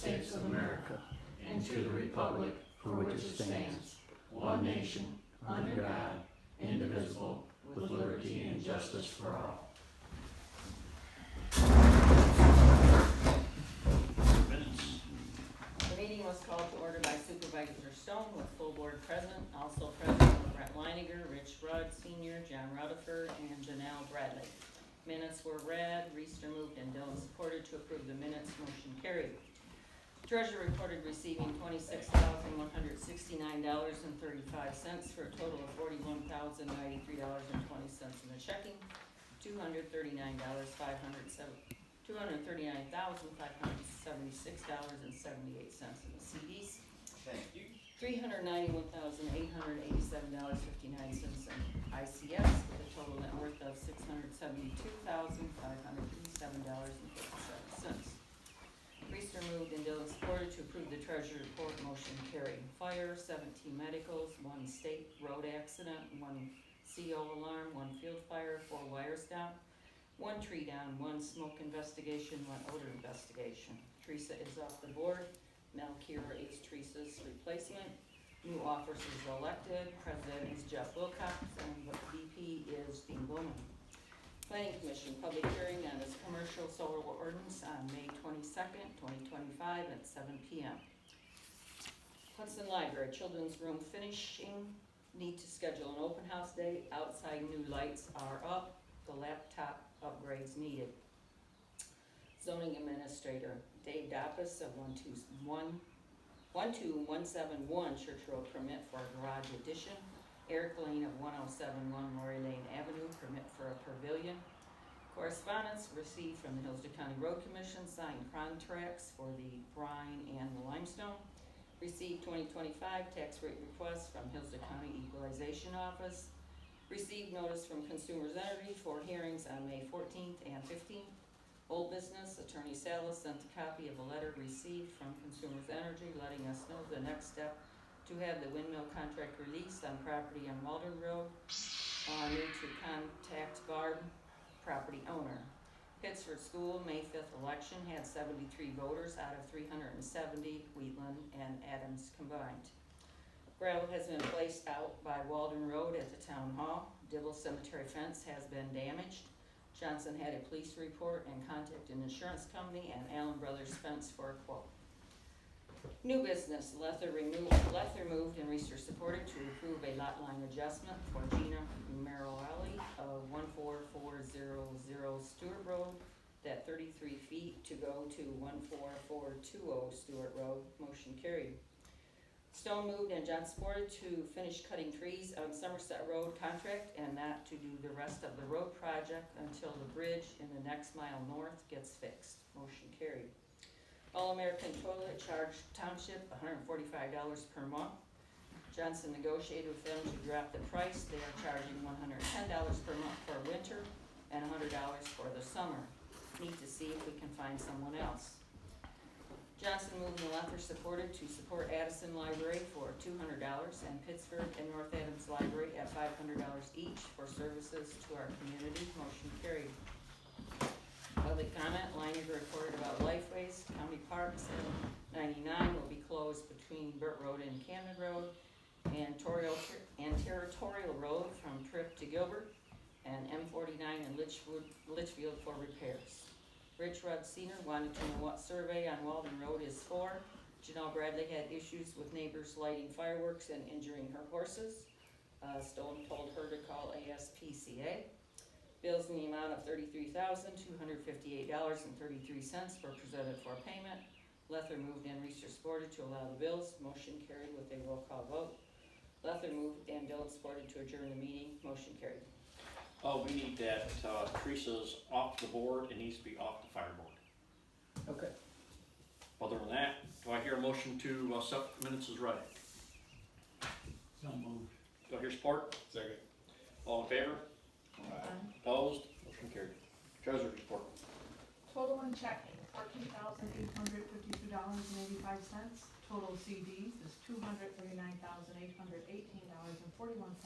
States of America and to the republic for which it stands, one nation, under God, indivisible, with liberty and justice for all. The meeting was called to order by Supervisor Stone with full board present. Also present were Brett Leiniger, Rich Rudd Sr., John Rutherford, and Janelle Bradley. Minutes were read, Reister moved and Dillon supported to approve the minutes, motion carried. Treasurer reported receiving $26,169.35 for a total of $41,093.20 in the checking, $239,576.78 in the CDs. Thank you. $391,887.59 in ICS, with a total net worth of $672,587.57. Reister moved and Dillon supported to approve the treasurer report, motion carried. Fire, 17 medicals, 1 state road accident, 1 CO alarm, 1 field fire, 4 wires down, 1 tree down, 1 smoke investigation, 1 odor investigation. Teresa is off the board. Mel Kira is Teresa's replacement. New officers elected. President is Jeff Wilcox and the VP is Dean Bowman. Planning Commission public hearing on this commercial solar ordinance on May 22nd, 2025 at 7 p.m. Hudson Library Children's Room finishing. Need to schedule an open house day. Outside new lights are up. The laptop upgrades needed. Zoning Administrator Dave Dappas of 12171 Church Road permit for a garage addition. Eric Lane of 1071 Lori Lane Avenue permit for a pavilion. Correspondence received from the Hillsdale County Road Commission, signed contracts for the brine and the limestone. Received 2025 tax rate request from Hillsdale County Equalization Office. Received notice from Consumers Energy for hearings on May 14th and 15th. Old business, Attorney Salas sent a copy of a letter received from Consumers Energy letting us know the next step to have the windmill contract released on property on Walden Road. Need to contact Barb, property owner. Pittsford School May 5th election had 73 voters out of 370, Wheatland and Adams combined. Gravel has been placed out by Walden Road at the Town Hall. Dibble Cemetery fence has been damaged. Johnson had a police report and contacted an insurance company and Allen Brothers fence for a quote. New business, Lether moved and Reister supported to approve a lot line adjustment for Gina Merrill of 14400 Stewart Road, that 33 feet to go to 14420 Stewart Road, motion carried. Stone moved and John supported to finish cutting trees on Somerset Road contract and not to do the rest of the road project until the bridge in the next mile north gets fixed, motion carried. All-American Toilet charged Township $145 per month. Johnson negotiated with them to drop the price. They are charging $110 per month for winter and $100 for the summer. Need to see if we can find someone else. Johnson moved and Lether supported to support Addison Library for $200 and Pittsburgh and North Adams Library at $500 each for services to our community, motion carried. Public comment, Leiniger reported about Lifeways, County Parks, and 99 will be closed between Burt Road and Camden Road, and Territorial Road from Tripp to Gilbert, and M49 and Litchfield for repairs. Rich Rudd Sr. wanted to know what survey on Walden Road is for. Janelle Bradley had issues with neighbors lighting fireworks and injuring her horses. Stone told her to call ASPCA. Bills in the amount of $33,258.33 were presented for payment. Lether moved and Reister supported to allow the bills. Motion carried with a roll call vote. Lether moved and Dillon supported to adjourn the meeting. Motion carried. Oh, we need that, Teresa's off the board, it needs to be off the fire board. Okay. Other than that, do I hear a motion to accept the minutes as read? So moved. Do I hear support? Second. All in favor? Opposed? Motion carried. Treasurer's report. Total in check, $14,852.85. Total CDs is $239,818.41.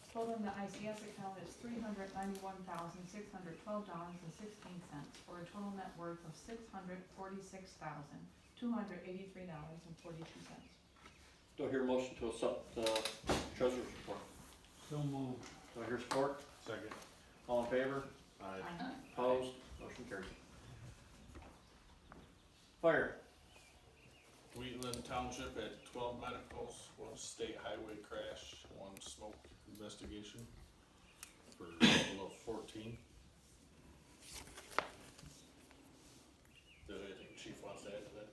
Total in the ICS account is $391,612.16 for a total net worth of $646,288.16. $283.42. Do I hear a motion to accept the treasurer's report? So moved. Do I hear support? Second. All in favor? Aye. Opposed? Motion carried. Fire. Wheatland Township had 12 medicals, 1 state highway crash, 1 smoke investigation for a total of 14. Is there anything the chief wants to add to that?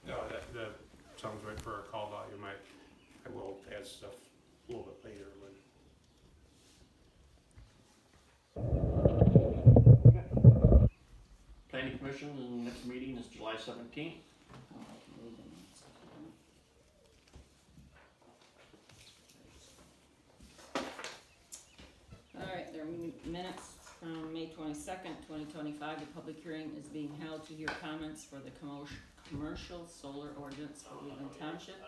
No, that sounds right for our call volume. I will add stuff a little bit later, but Planning Commission, the next meeting is July 17th. Oh, I can read the minutes. All right, there are minutes from May 22nd, 2025. The public hearing is being held to hear comments for the commercial solar ordinance for Wheatland Township.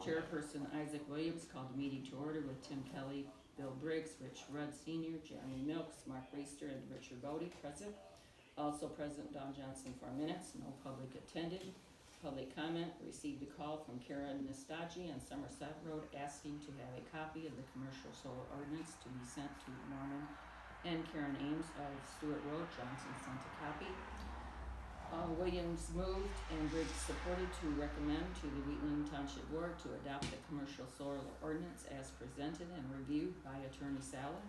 Chairperson Isaac Williams called the meeting to order with Tim Kelly, Bill Briggs, Rich Rudd Sr., Jeremy Milks, Mark Reister, and Richard Bodie present. Also present, Don Johnson for minutes. No public attended. Public comment, received a call from Karen Nestaji on Somerset Road asking to have a copy of the commercial solar ordinance to be sent to Norman and Karen Ames of Stewart Road. Johnson sent a copy. Williams moved and Briggs supported to recommend to the Wheatland Township Board to adopt the commercial solar ordinance as presented and reviewed by Attorney Sala.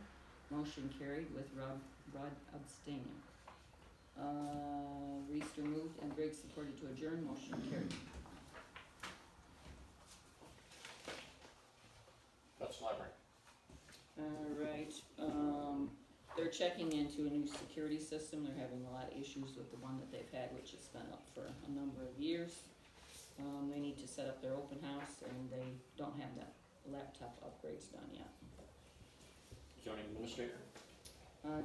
Motion carried with Rudd abstaining. Reister moved and Briggs supported to adjourn. Motion carried. That's library. Alright, they're checking into a new security system. They're having a lot of issues with the one that they've had, which has been up for a number of years. They need to set up their open house and they don't have that laptop upgrades done yet. Zoning administrator.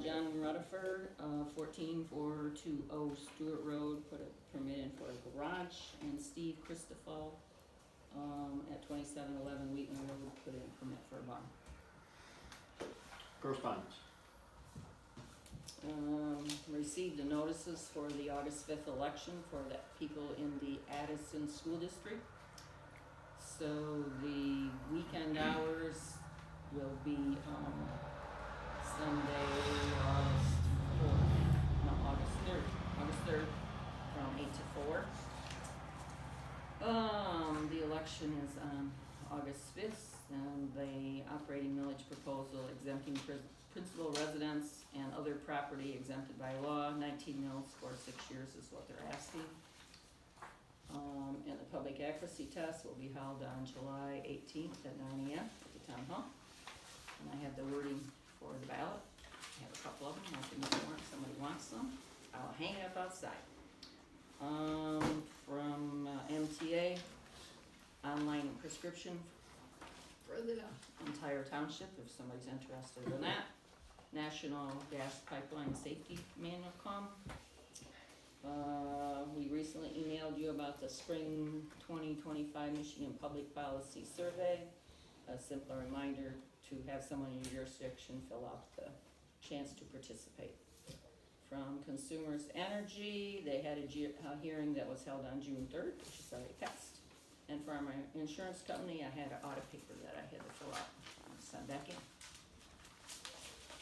John Rutherford, 14420 Stewart Road, put a permit in for a garage, and Steve Christoffel, at 2711 Wheatland Road, put in a permit for a barn. Correspondence. Received the notices for the August 5th election for the people in the Addison School District. So the weekend hours will be, Sunday, August 3rd, from 8 to 4. The election is on August 5th, and the operating millage proposal exempting principal residence and other property exempted by law, 19 mills for 6 years is what they're asking. And the public accuracy test will be held on July 18th at 9 a.m. at the town hall. And I have the wording for the ballot. I have a couple of them, I can make more if somebody wants them. I'll hang it up outside. From MTA, online prescription for the entire township, if somebody's interested in that. National Gas Pipeline Safety Manual come. We recently emailed you about the spring 2025 Michigan Public Policy Survey. A simple reminder to have someone in your jurisdiction fill out the chance to participate. From Consumers Energy, they had a hearing that was held on June 3rd, which is already passed. And from our insurance company, I had an audit paper that I had to fill out and send back in.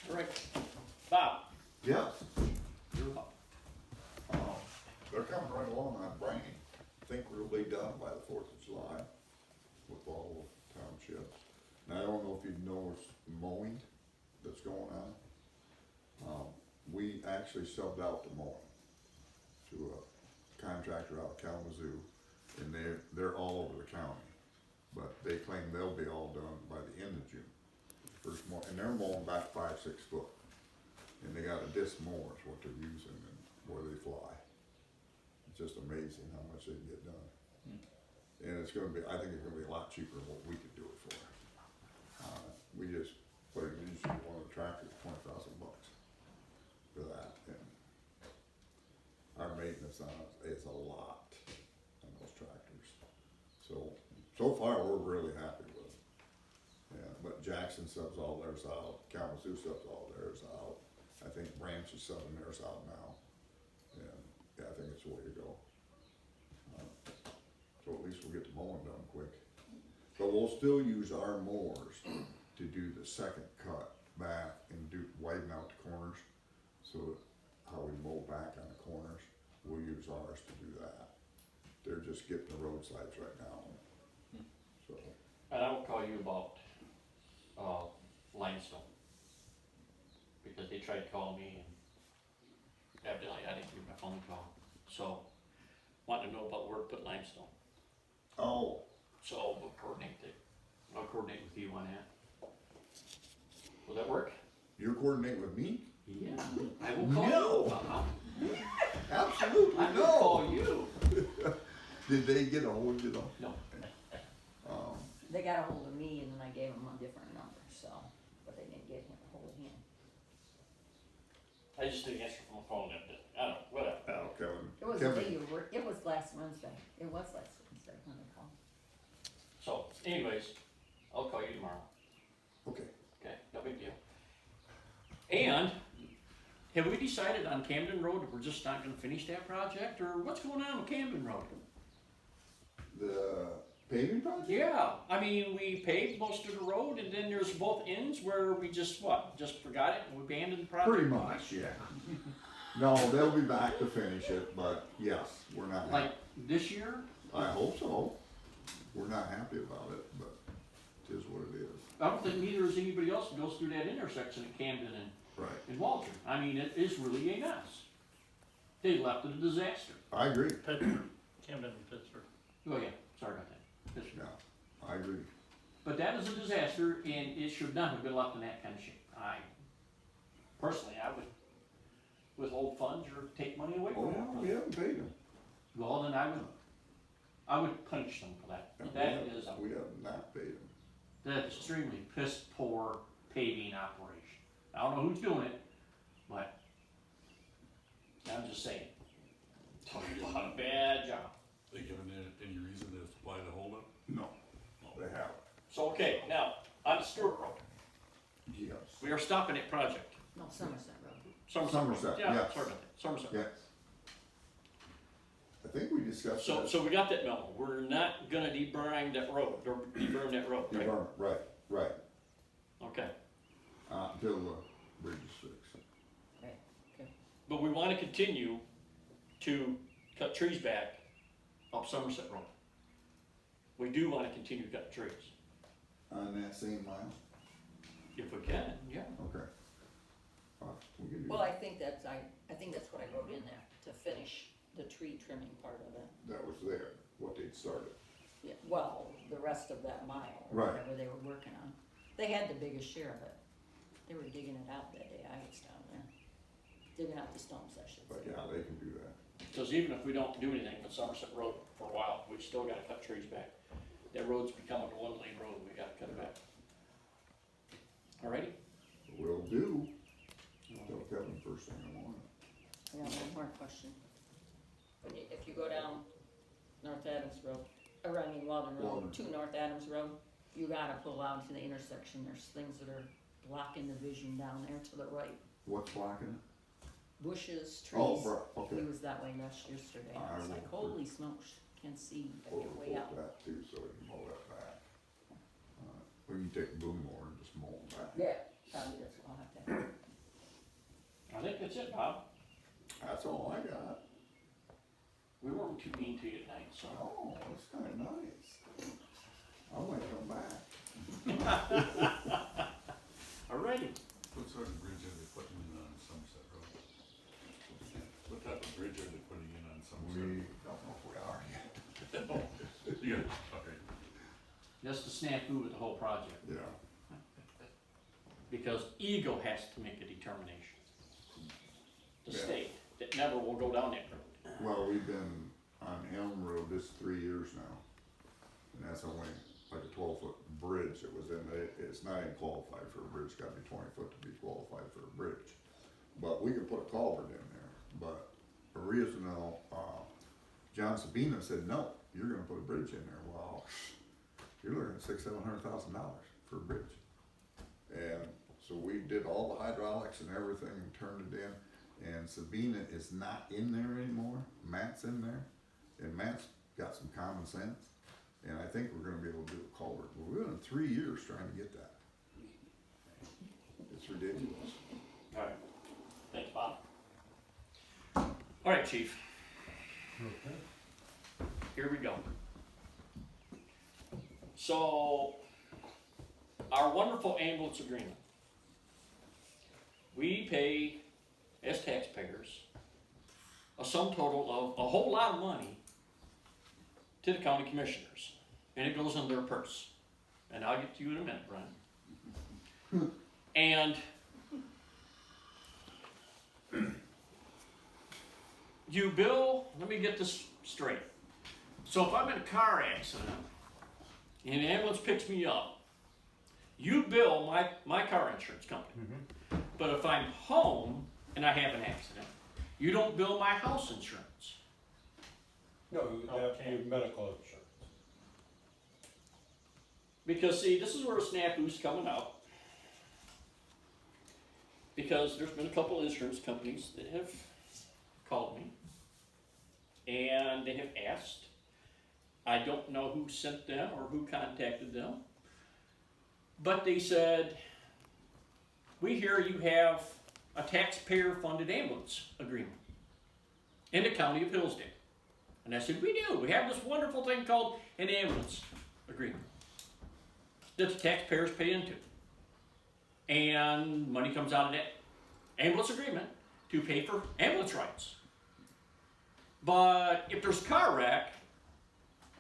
All right. Bob. Yes, You're up. they're coming right along on Brainy. I think we'll be done by the 4th of July with all the townships. Now, I don't know if you've noticed mowing that's going on. We actually subbed out the mowing to a contractor out of Kalamazoo, and they're all over the county. But they claim they'll be all done by the end of June. First mow, and they're mowing back 5-6 foot. And they got a disc mower is what they're using and where they fly. It's just amazing how much they can get done. And it's gonna be, I think it's gonna be a lot cheaper than what we could do it for. We just put it in one of the tractors, $20,000 for that. And our maintenance on it is a lot on those tractors. So far, we're really happy with it. Yeah, but Jackson subs all theirs out, Kalamazoo subs all theirs out. I think Branch is subbing theirs out now. And yeah, I think it's the way to go. So at least we'll get the mowing done quick. But we'll still use our mowers to do the second cut back and widen out the corners. So how we mow back on the corners, we'll use ours to do that. They're just getting the roadsides right now. So, And I will call you about, limestone. Because they tried to call me and evidently I didn't get my phone call. So, wanted to know about where to put limestone. oh, So we'll coordinate it. I'll coordinate with you on that. Will that work? you coordinate with me? Yeah. I will call No. you. Uh-huh. Absolutely I will no. call you. Did they get a hold of you though? No. They got a hold of me and then I gave them a different number, so, but they didn't get a hold of him. I just didn't answer from the phone that day. I don't know, whatever. Oh, Kevin. It was the Kevin. day you were, it was last Wednesday, it was last Wednesday when they called. So anyways, I'll call you tomorrow. Okay. Okay, no big deal. And have we decided on Camden Road that we're just not gonna finish that project, or what's going on with Camden Road? The paving project? Yeah, I mean, we paved most of the road and then there's both ends where we just forgot it and we abandoned the project? Pretty much, yeah. No, they'll be back to finish it, but yes, we're not, Like this year? I hope so. We're not happy about it, but it is what it is. I don't think neither is anybody else who goes through that intersection at Camden Right. and Walter. I mean, it is really a mess. They left it a disaster. I agree. Pittsburgh, Camden and Pittsburgh. Oh yeah, sorry about that. Yeah, I agree. But that is a disaster and it should not have been left in that kind of shape. Personally, I would withhold funds or take money away from Oh, them. yeah, we haven't paid them. Well, then I would punish them for that. That is We have not paid them. an extremely piss poor paving operation. I don't know who's doing it, but I'm just saying. Talking about a bad job. They given any reason to supply the holdup? No, they haven't. So, okay, now, on the Stewart Road, Yes. we are stopping that project. No, Somerset Road. Somerset, Yeah, yes. sorry about that, Somerset. Yes. I think we discussed So, that. so we got that memo. We're not gonna debrine that road, or deburn that road, right? Right, Okay. until the bridge is fixed. Right, okay. But we wanna continue to cut trees back up Somerset Road. We do wanna continue to cut trees, On that same mile? if we can, yeah. Okay. We can do Well, that. I think that's what I wrote in there, to finish the tree trimming part of it. That was there, what they'd started. Yeah, well, the rest of that mile, or Right. whatever they were working on. They had the biggest share of it. They were digging it out that day I was down there. Digging out the stumps, I should But say. yeah, they can do that. Because even if we don't do anything with Somerset Road for a while, we still gotta cut trees back. That road's becoming a one-lane road, we gotta cut it back. Alrighty? Will do. Tell Kevin first thing in the morning. Yeah, one more question. If you go down North Adams Road, Walden Walden. Road to North Adams Road, you gotta pull out to the intersection, there's things that are blocking the vision down there to the right. What's blocking it? Bushes, Oh, trees. right, He okay. was that way yesterday, I I was will like, put- holy smokes, can't see, but We'll you're way out. that too, so we can mow that back. We can take a boom mower and just mow them back. Yeah, probably that's what I'll have to have. I think that's it, Bob. That's all I got. We weren't too mean to you tonight, so. Oh, that's kinda nice. I might come back. Alrighty. What sort of bridge are they putting in on Somerset Road? What type of bridge are they putting in on We Somerset? don't know if we are yet. Yeah, okay. That's the snafu with the whole project, Yeah, because Eagle has to make a determination. The Yeah. state, that never will go down that road. well, we've been on Elm Road this 3 years now. And that's only like a 12-foot bridge that was in it. It's not even qualified for a bridge, it's gotta be 20 foot to be qualified for a bridge. But we could put a culvert in there, but original, John Sabina said, no, you're gonna put a bridge in there. Well, you're looking at $600,000-700,000 for a bridge. And so we did all the hydraulics and everything and turned it in. and Sabina is not in there anymore, Matt's in there, and Matt's got some common sense, and I think we're gonna be able to do a culvert, but we've been 3 years trying to get that. It's ridiculous. Alright, thanks, Bob. Alright, chief, Okay. here we go. So, our wonderful ambulance agreement. We pay, as taxpayers, a sum total of a whole lot of money to the county commissioners, and it goes in their purse. And I'll get to you in a minute, Brian. And you bill, let me get this straight. So if I'm in a car accident and an ambulance picks me up, you bill my car insurance company. But if I'm home and I have an accident, you don't bill my house insurance. No, your medical insurance. Because see, this is where a snafu's coming out. Because there's been a couple of insurance companies that have called me and they have asked. I don't know who sent them or who contacted them, but they said, we hear you have a taxpayer-funded ambulance agreement in the county of Hillsdale. And I said, we do. We have this wonderful thing called an ambulance agreement that the taxpayers pay into. And money comes out of that ambulance agreement to pay for ambulance rights. But if there's a car wreck,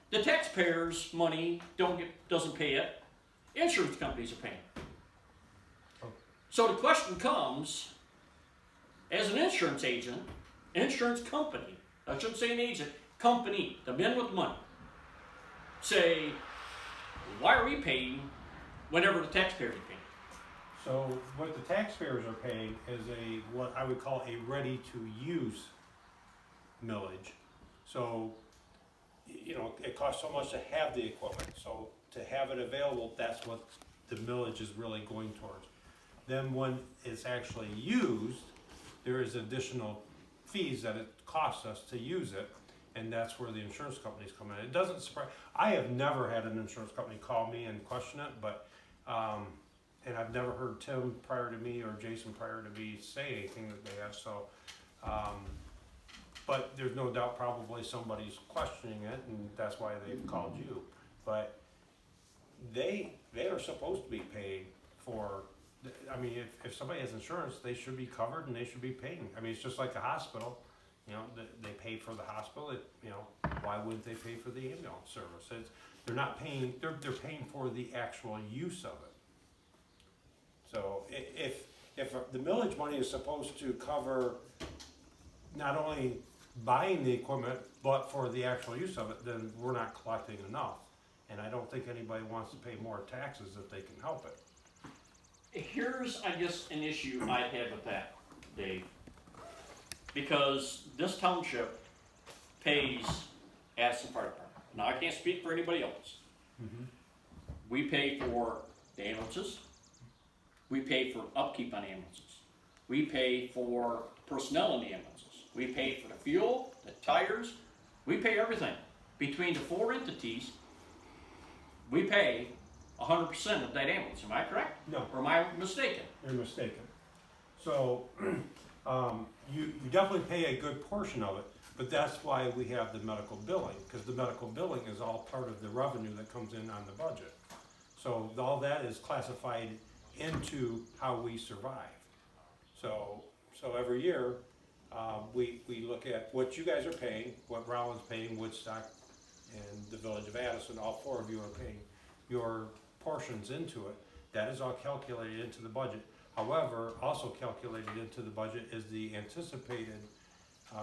the taxpayers' money doesn't pay it. Insurance companies are paying. So the question comes, as an insurance agent, insurance company, I shouldn't say an agent, company, the men with money, say, why are we paying whenever the taxpayers are paying? So what the taxpayers are paying is what I would call a ready-to-use millage. So, it costs so much to have the equipment, so to have it available, that's what the millage is really going towards. Then when it's actually used, there is additional fees that it costs us to use it, and that's where the insurance companies come in. It doesn't surprise, I have never had an insurance company call me and question it, but, and I've never heard Tim prior to me or Jason prior to me say anything that they have, so, but there's no doubt probably somebody's questioning it, and that's why they've called you. But they are supposed to be paid for, I mean, if somebody has insurance, they should be covered and they should be paying. I mean, it's just like a hospital, they pay for the hospital, why wouldn't they pay for the ambulance service? They're not paying, they're paying for the actual use of it. So if the millage money is supposed to cover not only buying the equipment, but for the actual use of it, then we're not collecting enough. And I don't think anybody wants to pay more taxes if they can help it. Here's, I guess, an issue I had with that, Dave. Because this township pays Addison Fire Department. Now, I can't speak for anybody else. We pay for the ambulances. We pay for upkeep on ambulances. We pay for personnel in the ambulances. We pay for the fuel, the tires. We pay everything. Between the four entities, we pay 100% of that ambulance. Am I correct? No. Or am I mistaken? You're mistaken. So, you definitely pay a good portion of it, but that's why we have the medical billing, because the medical billing is all part of the revenue that comes in on the budget. So all that is classified into how we survive. So every year, we look at what you guys are paying, what Rollins paying, Woodstock, and the Village of Addison, all four of you are paying your portions into it. That is all calculated into the budget. However, also calculated into the budget is the anticipated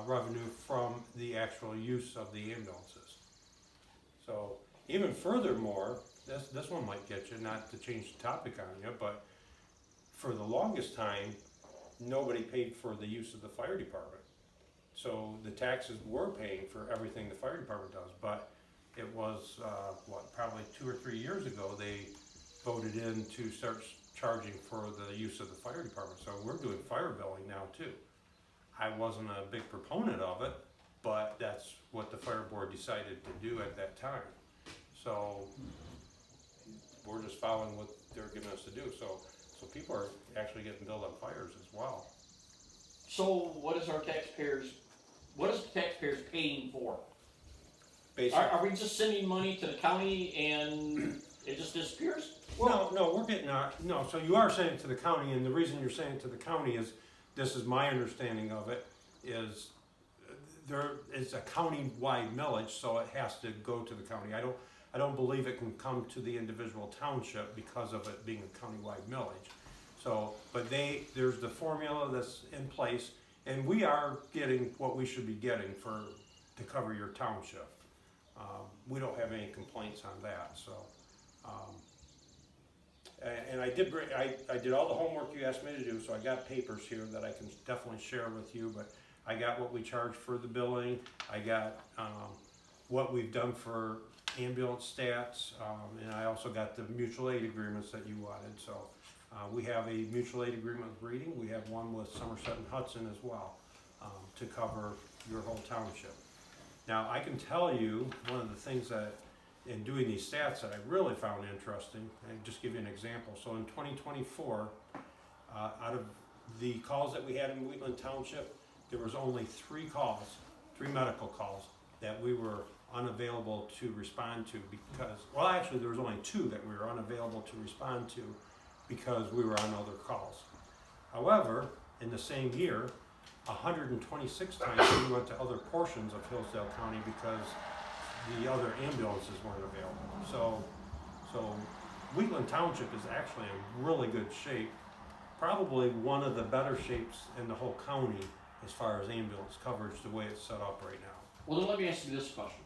revenue from the actual use of the ambulances. So even furthermore, this one might get you, not to change the topic on you, but for the longest time, nobody paid for the use of the fire department. So the taxes were paying for everything the fire department does, but it was, probably 2 or 3 years ago, they voted in to start charging for the use of the fire department. So we're doing fire billing now too. I wasn't a big proponent of it, but that's what the fire board decided to do at that time. So we're just following what they're giving us to do. So people are actually getting billed on fires as well. So what is the taxpayers paying for? Basically, Are we just sending money to the county and it just disappears? no, we're getting our, no, so you are saying it to the county, and the reason you're saying it to the county is, this is my understanding of it, is there is a county-wide millage, so it has to go to the county. I don't believe it can come to the individual township because of it being a county-wide millage. So, but there's the formula that's in place, and we are getting what we should be getting to cover your township. We don't have any complaints on that, so. And I did all the homework you asked me to do, so I got papers here that I can definitely share with you, but I got what we charge for the billing, I got, what we've done for ambulance stats, and I also got the mutual aid agreements that you wanted, so. We have a mutual aid agreement with Reading, we have one with Somerset and Hudson as well, to cover your whole township. Now, I can tell you, one of the things that, in doing these stats that I really found interesting, and just give you an example. So in 2024, out of the calls that we had in Wheatland Township, there was only 3 medical calls that we were unavailable to respond to because, well, actually there was only 2 that we were unavailable to respond to because we were on other calls. However, in the same year, 126 times we went to other portions of Hillsdale County because the other ambulances weren't available. So Wheatland Township is actually in really good shape, probably one of the better shapes in the whole county as far as ambulance coverage, the way it's set up right now. Well, then let me ask you this question.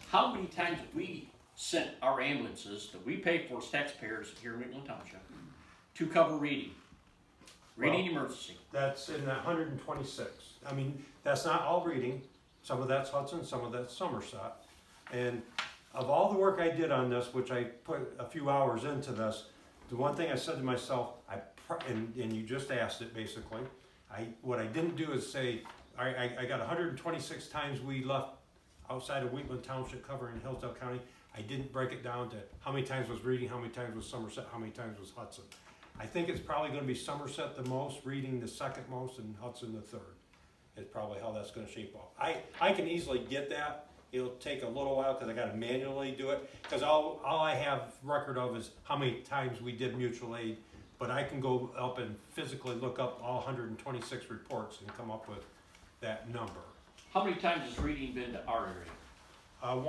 How many times have we sent our ambulances that we pay for as taxpayers here in Wheatland Township to cover Reading emergency? That's in that 126. I mean, that's not all Reading. Some of that's Hudson, some of that's Somerset. And of all the work I did on this, which I put a few hours into this, the one thing I said to myself, and you just asked it basically, what I didn't do is say, I got 126 times we left outside of Wheatland Township covering Hillsdale County. I didn't break it down to how many times was Reading, how many times was Somerset, how many times was Hudson. I think it's probably gonna be Somerset the most, Reading the second most, and Hudson the third. Is probably how that's gonna shape up. I can easily get that. It'll take a little while because I gotta manually do it. Because all I have record of is how many times we did mutual aid, but I can go up and physically look up all 126 reports and come up with that number. How many times has Reading been to our area?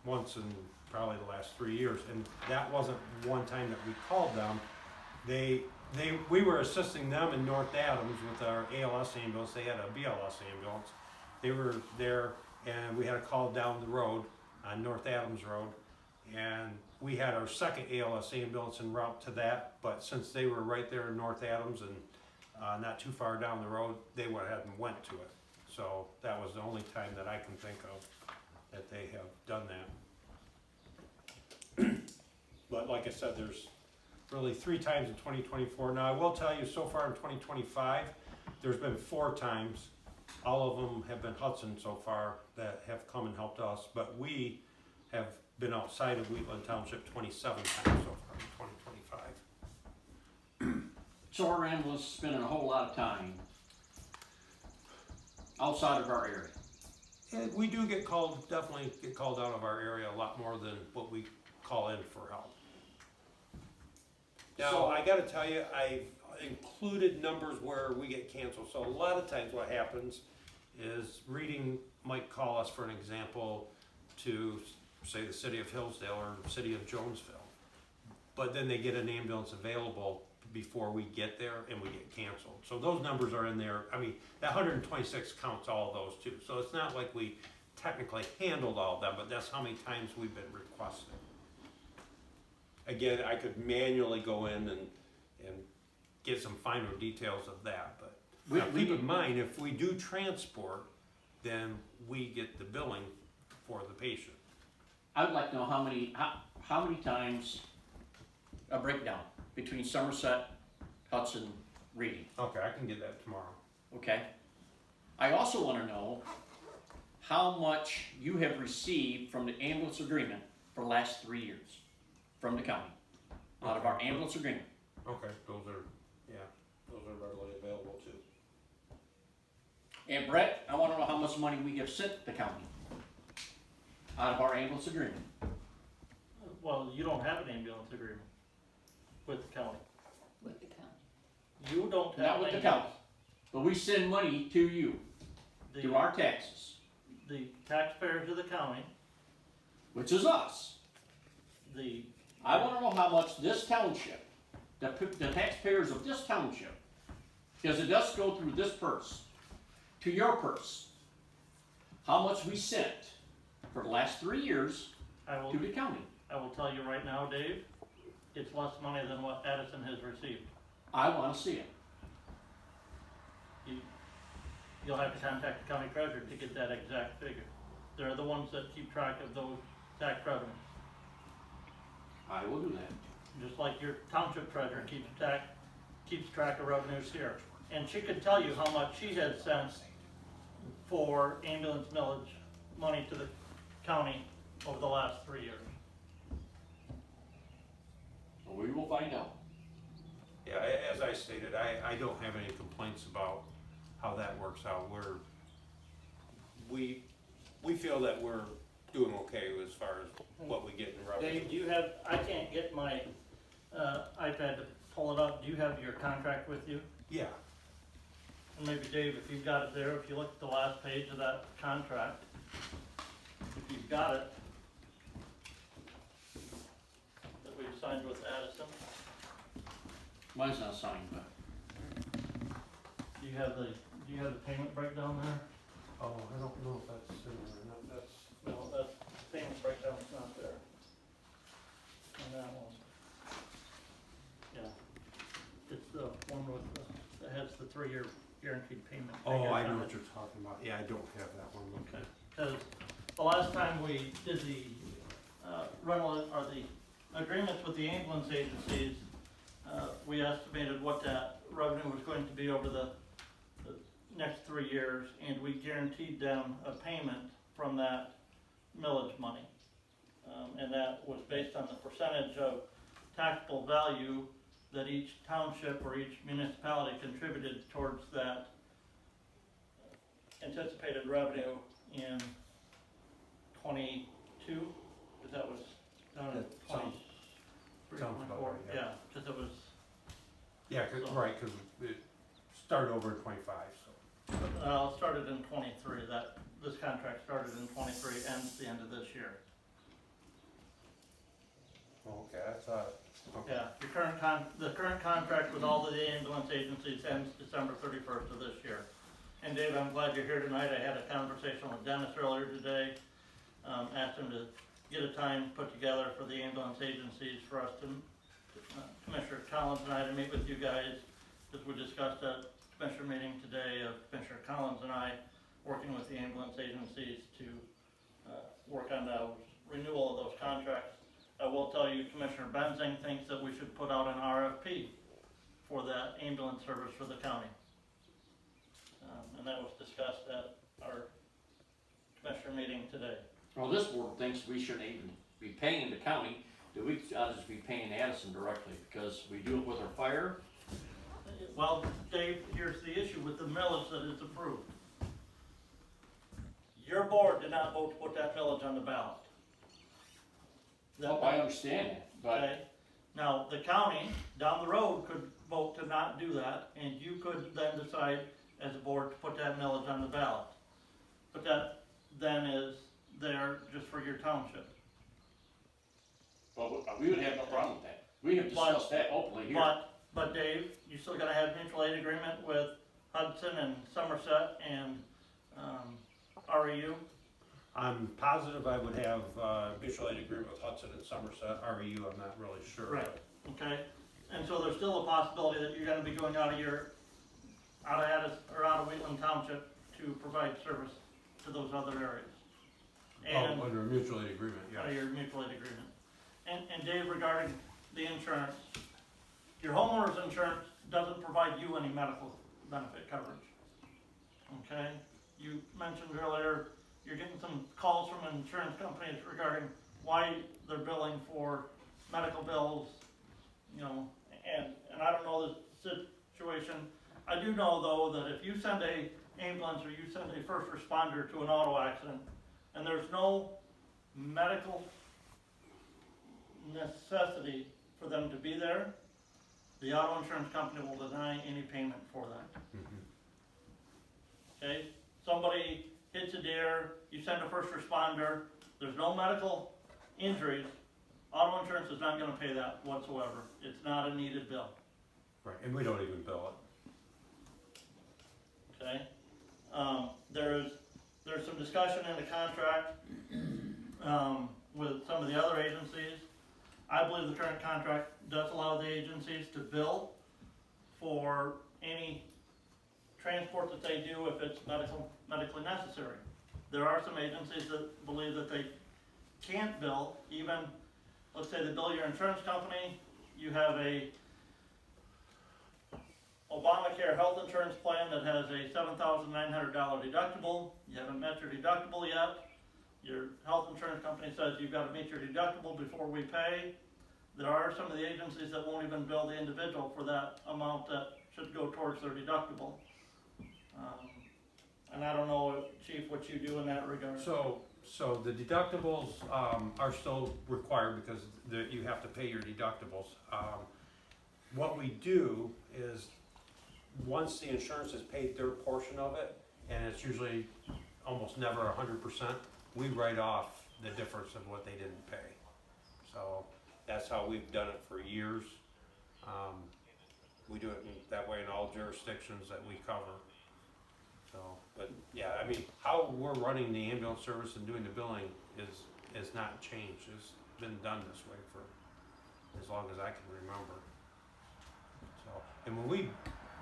Once in probably the last 3 years, and that wasn't one time that we called them. We were assisting them in North Adams with our ALS ambulance. They had a BLS ambulance. They were there, and we had a call down the road on North Adams Road, and we had our second ALS ambulance en route to that. But since they were right there in North Adams and not too far down the road, they went ahead and went to it. So that was the only time that I can think of that they have done that. But like I said, there's really 3 times in 2024. Now I will tell you, so far in 2025, there's been 4 times. All of them have been Hudson so far that have come and helped us, but we have been outside of Wheatland Township 27 times so far in 2025. So our ambulance is spending a whole lot of time outside of our area. And we do definitely get called out of our area a lot more than what we call in for help. Now, I gotta tell you, I've included numbers where we get canceled. So a lot of times what happens is Reading might call us, for an example, to say the city of Hillsdale or the city of Jonesville. But then they get an ambulance available before we get there and we get canceled. So those numbers are in there. I mean, that 126 counts all of those too. So it's not like we technically handled all of them, but that's how many times we've been requested. Again, I could manually go in and get some finer details of that, but now keep in mind, if we do transport, then we get the billing for the patient. I would like to know how many times a breakdown between Somerset, Hudson, reading, Okay, I can get that tomorrow. okay? I also wanna know how much you have received from the ambulance agreement for the last 3 years from the county, out of our ambulance agreement. Okay, those are readily available too. And Brett, I wanna know how much money we have sent the county out of our ambulance agreement. Well, you don't have an ambulance agreement with the county. With the county. You don't have. Not with the an county, but we send money to you, The, through our taxes, the taxpayers of the county, which is us. the, I wanna know how much this township, the taxpayers of this township, because it does go through this purse, to your purse, how much we sent for the last 3 years I will, to the county. I will tell you right now, Dave, it's less money than what Addison has received. I wanna see it. You'll have to contact the county treasurer to get that exact figure. They're the ones that keep track of those tax revenues, I will do that. just like your township treasurer keeps track of revenues here. And she could tell you how much she has sent for ambulance millage money to the county over the last 3 years. We will find out. Yeah, as I stated, I don't have any complaints about how that works out. We feel that we're doing okay as far as what we get in revenue. Dave, do you have, I can't get my iPad to pull it up, do you have your contract with you? Yeah, And maybe Dave, if you've got it there, if you look at the last page of that contract, if you've got it, that we've signed with Addison, Mine's not signed, but do you have the payment breakdown there? oh, I don't know if that's in there or not, that's, No, that payment breakdown's not there. On that one. Yeah. It's the one with that has the 3-year guaranteed payment. oh, figure I on know it. what you're talking about, yeah, I don't have that one. Okay, because the last time we did the rental, or the agreements with the ambulance agencies, we estimated what that revenue was going to be over the next 3 years, and we guaranteed them a payment from that millage money. And that was based on the percentage of taxable value that each township or each municipality contributed towards that anticipated revenue in 22, because that was done in That sounds 23, about 24, right, yeah. yeah, because it was, Yeah, right, cause it started over in 25, so. it started in 23, this contract started in 23, ends the end of this year. Okay, I thought, okay. Yeah, the current contract with all of the ambulance agencies ends December 31st of this year. And Dave, I'm glad you're here tonight. I had a conversation with Dennis earlier today. Asked him to get a time put together for the ambulance agencies for us to, Commissioner Collins and I, to meet with you guys, as we discussed at Commissioner meeting today of Commissioner Collins and I working with the ambulance agencies to work on the renewal of those contracts. I will tell you, Commissioner Benzing thinks that we should put out an RFP for that ambulance service for the county. And that was discussed at our commissioner meeting today. well, this board thinks we shouldn't even be paying the county, that we ought to just be paying Addison directly, because we do it with our fire. Well, Dave, here's the issue with the millage that is approved. Your board did not vote to put that millage on the ballot. Oh, I understand that, but Okay, now, the county down the road could vote to not do that, and you could then decide as a board to put that millage on the ballot. But that then is there just for your township. well, we would have no problem with that. We have discussed that openly here. But Dave, you still gotta have mutual aid agreement with Hudson and Somerset and, REU? I'm positive I would have, mutual aid agreement with Hudson and Somerset, REU, I'm not really sure. Right. Okay, and so there's still a possibility that you're gonna be going out of Addis, or out of Wheatland Township to provide service to those other areas. And Oh, under a mutual aid agreement, yes. your mutual aid agreement. And Dave, regarding the insurance, your homeowner's insurance doesn't provide you any medical benefit coverage. Okay, you mentioned earlier, you're getting some calls from insurance companies regarding why they're billing for medical bills, you know, and I don't know the situation. I do know though that if you send a ambulance or you send a first responder to an auto accident and there's no medical necessity for them to be there, the auto insurance company will deny any payment for that. Okay, somebody hits a deer, you send a first responder, there's no medical injuries, auto insurance is not gonna pay that whatsoever. It's not a needed bill, Right, and we don't even bill it. okay? There's some discussion in the contract, with some of the other agencies. I believe the current contract does allow the agencies to bill for any transport that they do if it's medically necessary. There are some agencies that believe that they can't bill, even, let's say they bill your insurance company, you have a Obamacare health insurance plan that has a $7,900 deductible, you haven't met your deductible yet, your health insurance company says you've got to meet your deductible before we pay. There are some of the agencies that won't even bill the individual for that amount that should go towards their deductible. And I don't know, Chief, what you do in that regard. So the deductibles, are still required because you have to pay your deductibles. What we do is, once the insurance has paid their portion of it, and it's usually almost never 100%, we write off the difference of what they didn't pay. So that's how we've done it for years. We do it that way in all jurisdictions that we cover. So, but yeah, I mean, how we're running the ambulance service and doing the billing is not changed. It's been done this way for as long as I can remember. So, and when we,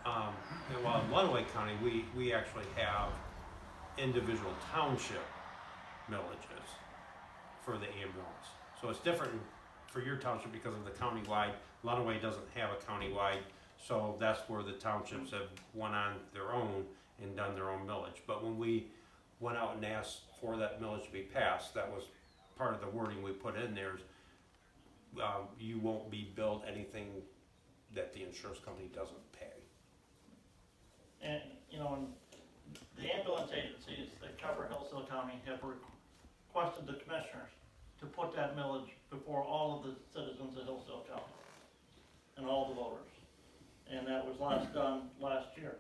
in Lenawee County, we actually have individual township millages for the ambulance. So it's different for your township because of the countywide. Lenawee doesn't have a countywide, so that's where the townships have went on their own and done their own millage. But when we went out and asked for that millage to be passed, that was part of the wording we put in there is, you won't be billed anything that the insurance company doesn't pay. And, you know, and the ambulance agencies that cover Hillsdale County have requested the commissioners to put that millage before all of the citizens of Hillsdale County and all the voters. And that was done last year.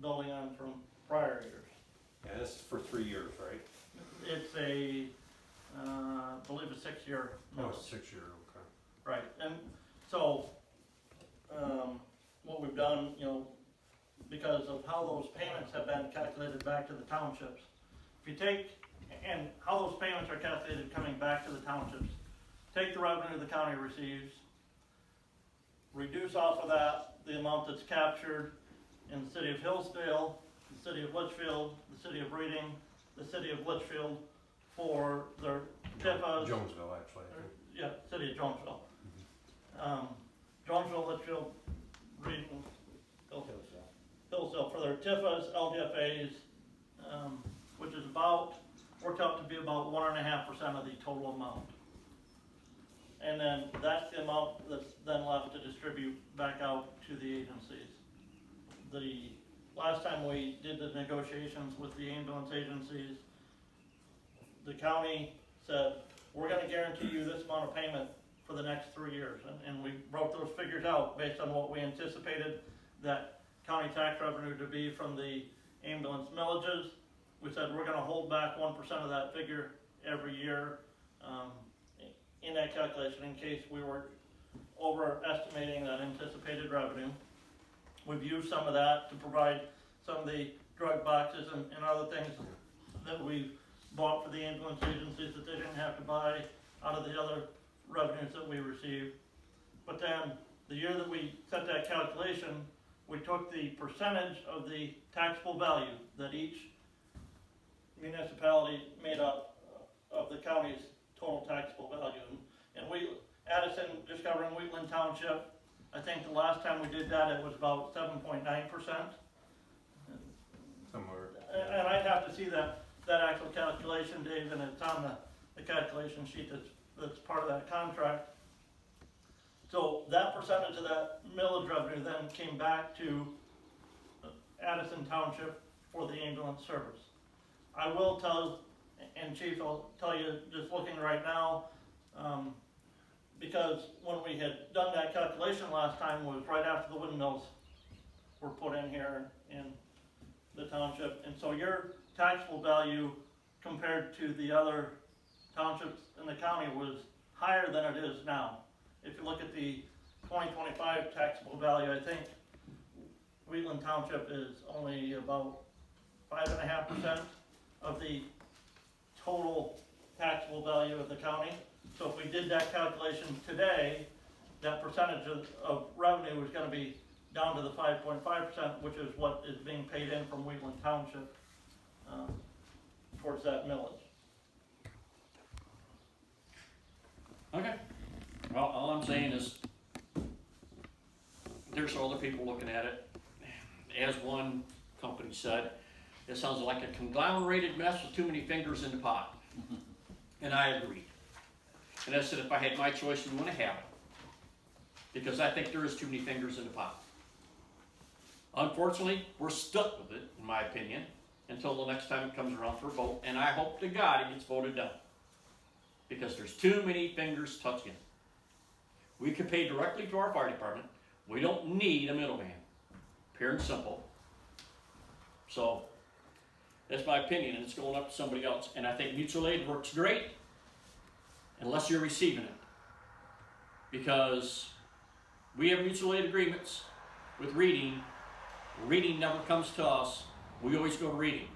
Building on from prior years. Yeah, this is for 3 years, right? It's I believe a 6-year Oh, millage. it's 6 year, okay. Right, and so, what we've done, you know, because of how those payments have been calculated back to the townships, if you take, and how those payments are calculated coming back to the townships, take the revenue the county receives, reduce off of that the amount that's captured in the city of Hillsdale, the city of Litchfield, the city of Reading, the city of Litchfield for their TIFAs. Jonesville, actually. Yeah, city of Jonesville. Jonesville, Litchfield, Reading, Hillsdale for their TIFAs, LGFAs, which is worked out to be about 1.5% of the total amount. And then that's the amount that's then left to distribute back out to the agencies. The last time we did the negotiations with the ambulance agencies, the county said, we're gonna guarantee you this amount of payment for the next 3 years. And we wrote those figures out based on what we anticipated that county tax revenue to be from the ambulance millages. We said we're gonna hold back 1% of that figure every year in that calculation in case we were overestimating that anticipated revenue. We've used some of that to provide some of the drug boxes and other things that we've bought for the ambulance agencies that they didn't have to buy out of the other revenues that we received. But then, the year that we set that calculation, we took the percentage of the taxable value that each municipality made up of the county's total taxable value. And we, Addison, just rediscovering Wheatland Township. I think the last time we did that, it was about 7.9%. Somewhere. And I'd have to see that actual calculation, Dave, and it's on the calculation sheet that's part of that contract. So that percentage of that millage revenue then came back to Addison Township for the ambulance service. I will tell, and Chief, I'll tell you, just looking right now, because when we had done that calculation last time was right after the windmills were put in here in the township, and so your taxable value compared to the other townships in the county was higher than it is now. If you look at the 2025 taxable value, I think Wheatland Township is only about 5.5% of the total taxable value of the county. So if we did that calculation today, that percentage of revenue is going to be down to the 5.5%, which is what is being paid in from Wheatland Township towards that millage. Okay. Well, all I'm saying is, there's other people looking at it. As one company said, it sounds like a conglomerated mess with too many fingers in the pot. And I agreed. And I said, if I had my choice, we want to have it. Because I think there is too many fingers in the pot. Unfortunately, we're stuck with it, in my opinion, until the next time it comes around for a vote. And I hope to God it gets voted down. Because there's too many fingers touching it. We could pay directly to our fire department. We don't need a middleman. Pure and simple. So, that's my opinion, and it's going up to somebody else. And I think mutual aid works great, unless you're receiving it. Because we have mutual aid agreements with reading. Reading never comes to us. We always go to reading.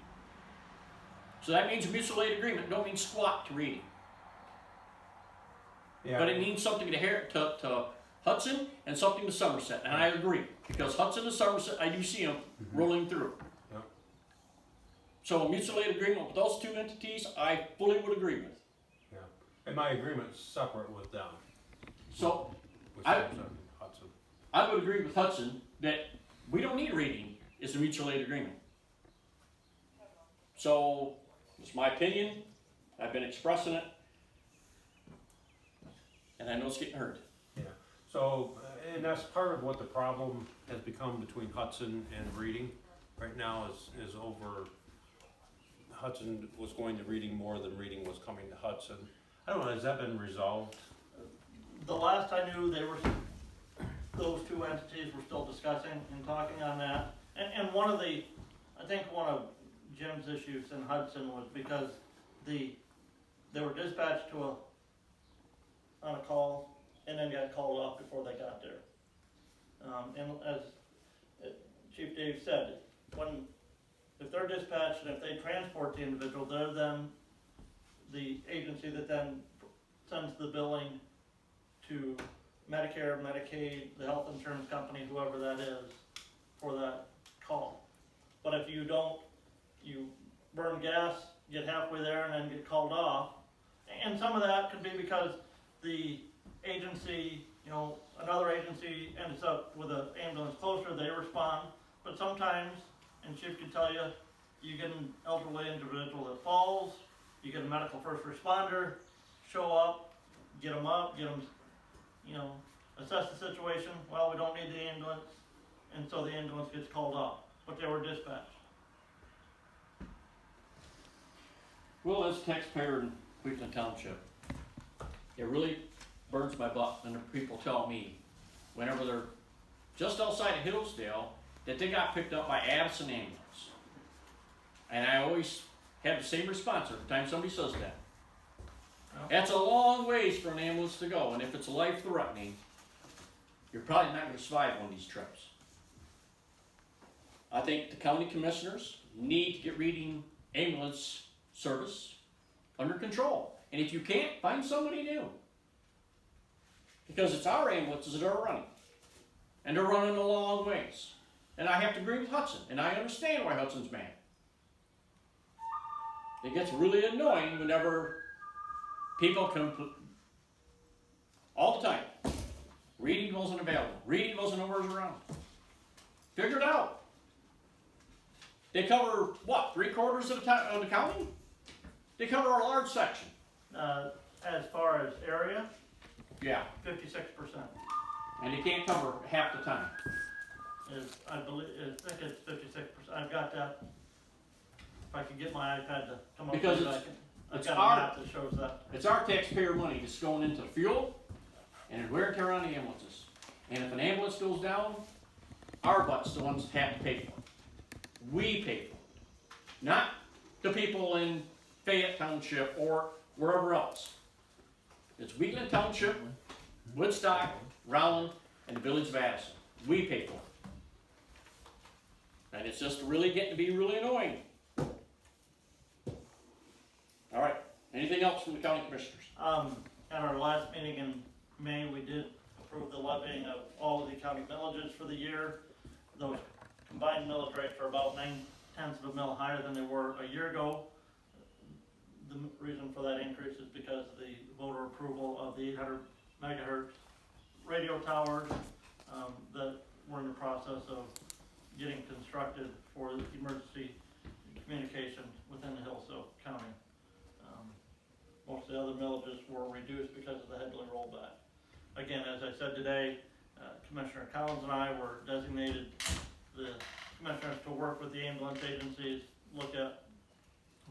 So that means a mutual aid agreement don't mean squat to reading. Yeah. But it means something to Hudson and something to Somerset. And I agree, because Hudson and Somerset, I do see them rolling through. Yep. So a mutual aid agreement with those two entities, I fully would agree with. Yeah. And my agreement's separate with them. So With I- Samsung and Hudson. I would agree with Hudson that we don't need reading, it's a mutual aid agreement. So, it's my opinion, I've been expressing it, and I know it's getting heard. Yeah. So, and that's part of what the problem has become between Hudson and Reading. Right now is over, Hudson was going to Reading more than Reading was coming to Hudson. I don't know, has that been resolved? The last I knew, those two entities were still discussing and talking on that. And I think one of Jim's issues in Hudson was because they were dispatched on a call and then got called off before they got there. And as Chief Dave said, if they're dispatched and if they transport the individual, they're then the agency that then sends the billing to Medicare, Medicaid, the health insurance company, whoever that is, for that call. But if you don't, you burn gas, get halfway there, and then get called off. And some of that could be because the agency, another agency ends up with an ambulance closer, they respond. But sometimes, and Chief can tell you, you get an elderly individual that falls, you get a medical first responder, show up, get them, assess the situation. Well, we don't need the ambulance, and so the ambulance gets called off, but they were dispatched. Well, as a taxpayer in Wheatland Township, it really burns my butt when the people tell me, whenever they're just outside of Hillsdale, that they got picked up by Addison ambulance. And I always have the same response every time somebody says that. That's a long ways for an ambulance to go, and if it's life-threatening, you're probably not going to survive one of these trips. I think the county commissioners need to get Reading ambulance service under control. And if you can't, find somebody new. Because it's our ambulances that are running. And they're running a long ways. And I have to agree with Hudson, and I understand why Hudson's mad. It gets really annoying whenever people come all the time. wasn't available. Reed wasn't always around. Figure it out. They cover, what, 3/4 of the county? They cover a large section. As far as area, Yeah, 56%. and they can't cover half the time. I think it's 56%. I've got that. If I could get my iPad to come up Because with it, it's- I've it's got our- a map that shows that. It's our taxpayer money that's going into fuel and wear and tear on the ambulances. And if an ambulance goes down, our butts the ones that have to pay for it. We pay for it. Not the people in Fayette Township or wherever else. It's Wheatland Township, Woodstock, Rowland, and the village of Addison. We pay for it. And it's just really getting to be really annoying. All right, anything else from the county commissioners? At our last meeting in May, we did approve the levying of all of the county millages for the year. Those combined millage rates are about 9/10 of a mil higher than they were a year ago. The reason for that increase is because of the voter approval of the 800 megahertz radio towers that we're in the process of getting constructed for the emergency communications within the Hillsdale County. Most of the other millages were reduced because of the Headley rollback. Again, as I said today, Commissioner Collins and I were designated the commissioners to work with the ambulance agencies, look at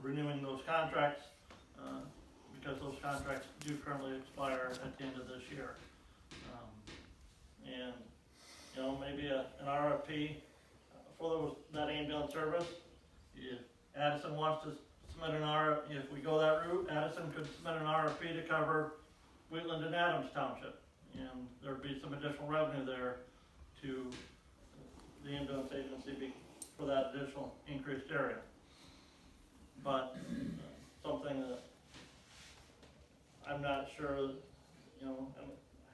renewing those contracts, because those contracts do currently expire at the end of this year. And, you know, maybe an RFP for that ambulance service. If Addison wants to submit if we go that route, Addison could submit an RFP to cover Wheatland and Adams Township. And there'd be some additional revenue there to the ambulance agency for that additional increased area. But something that I'm not sure, you know,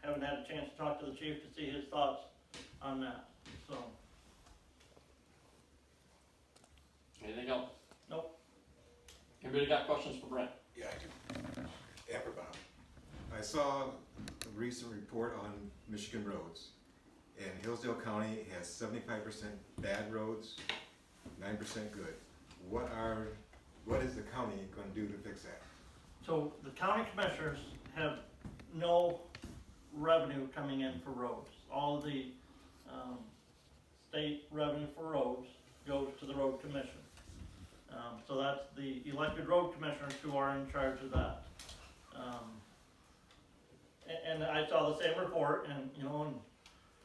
I haven't had a chance to talk to the chief to see his thoughts on that, so. Anything else? Nope. Anybody got questions for Brent? Yeah, I do. Bob. I saw a recent report on Michigan roads, and Hillsdale County has 75% bad roads, 9% good. What is the county gonna do to fix that? So the county commissioners have no revenue coming in for roads. All of the state revenue for roads goes to the road commission. So that's the elected road commissioners who are in charge of that. And I saw the same report, and you know,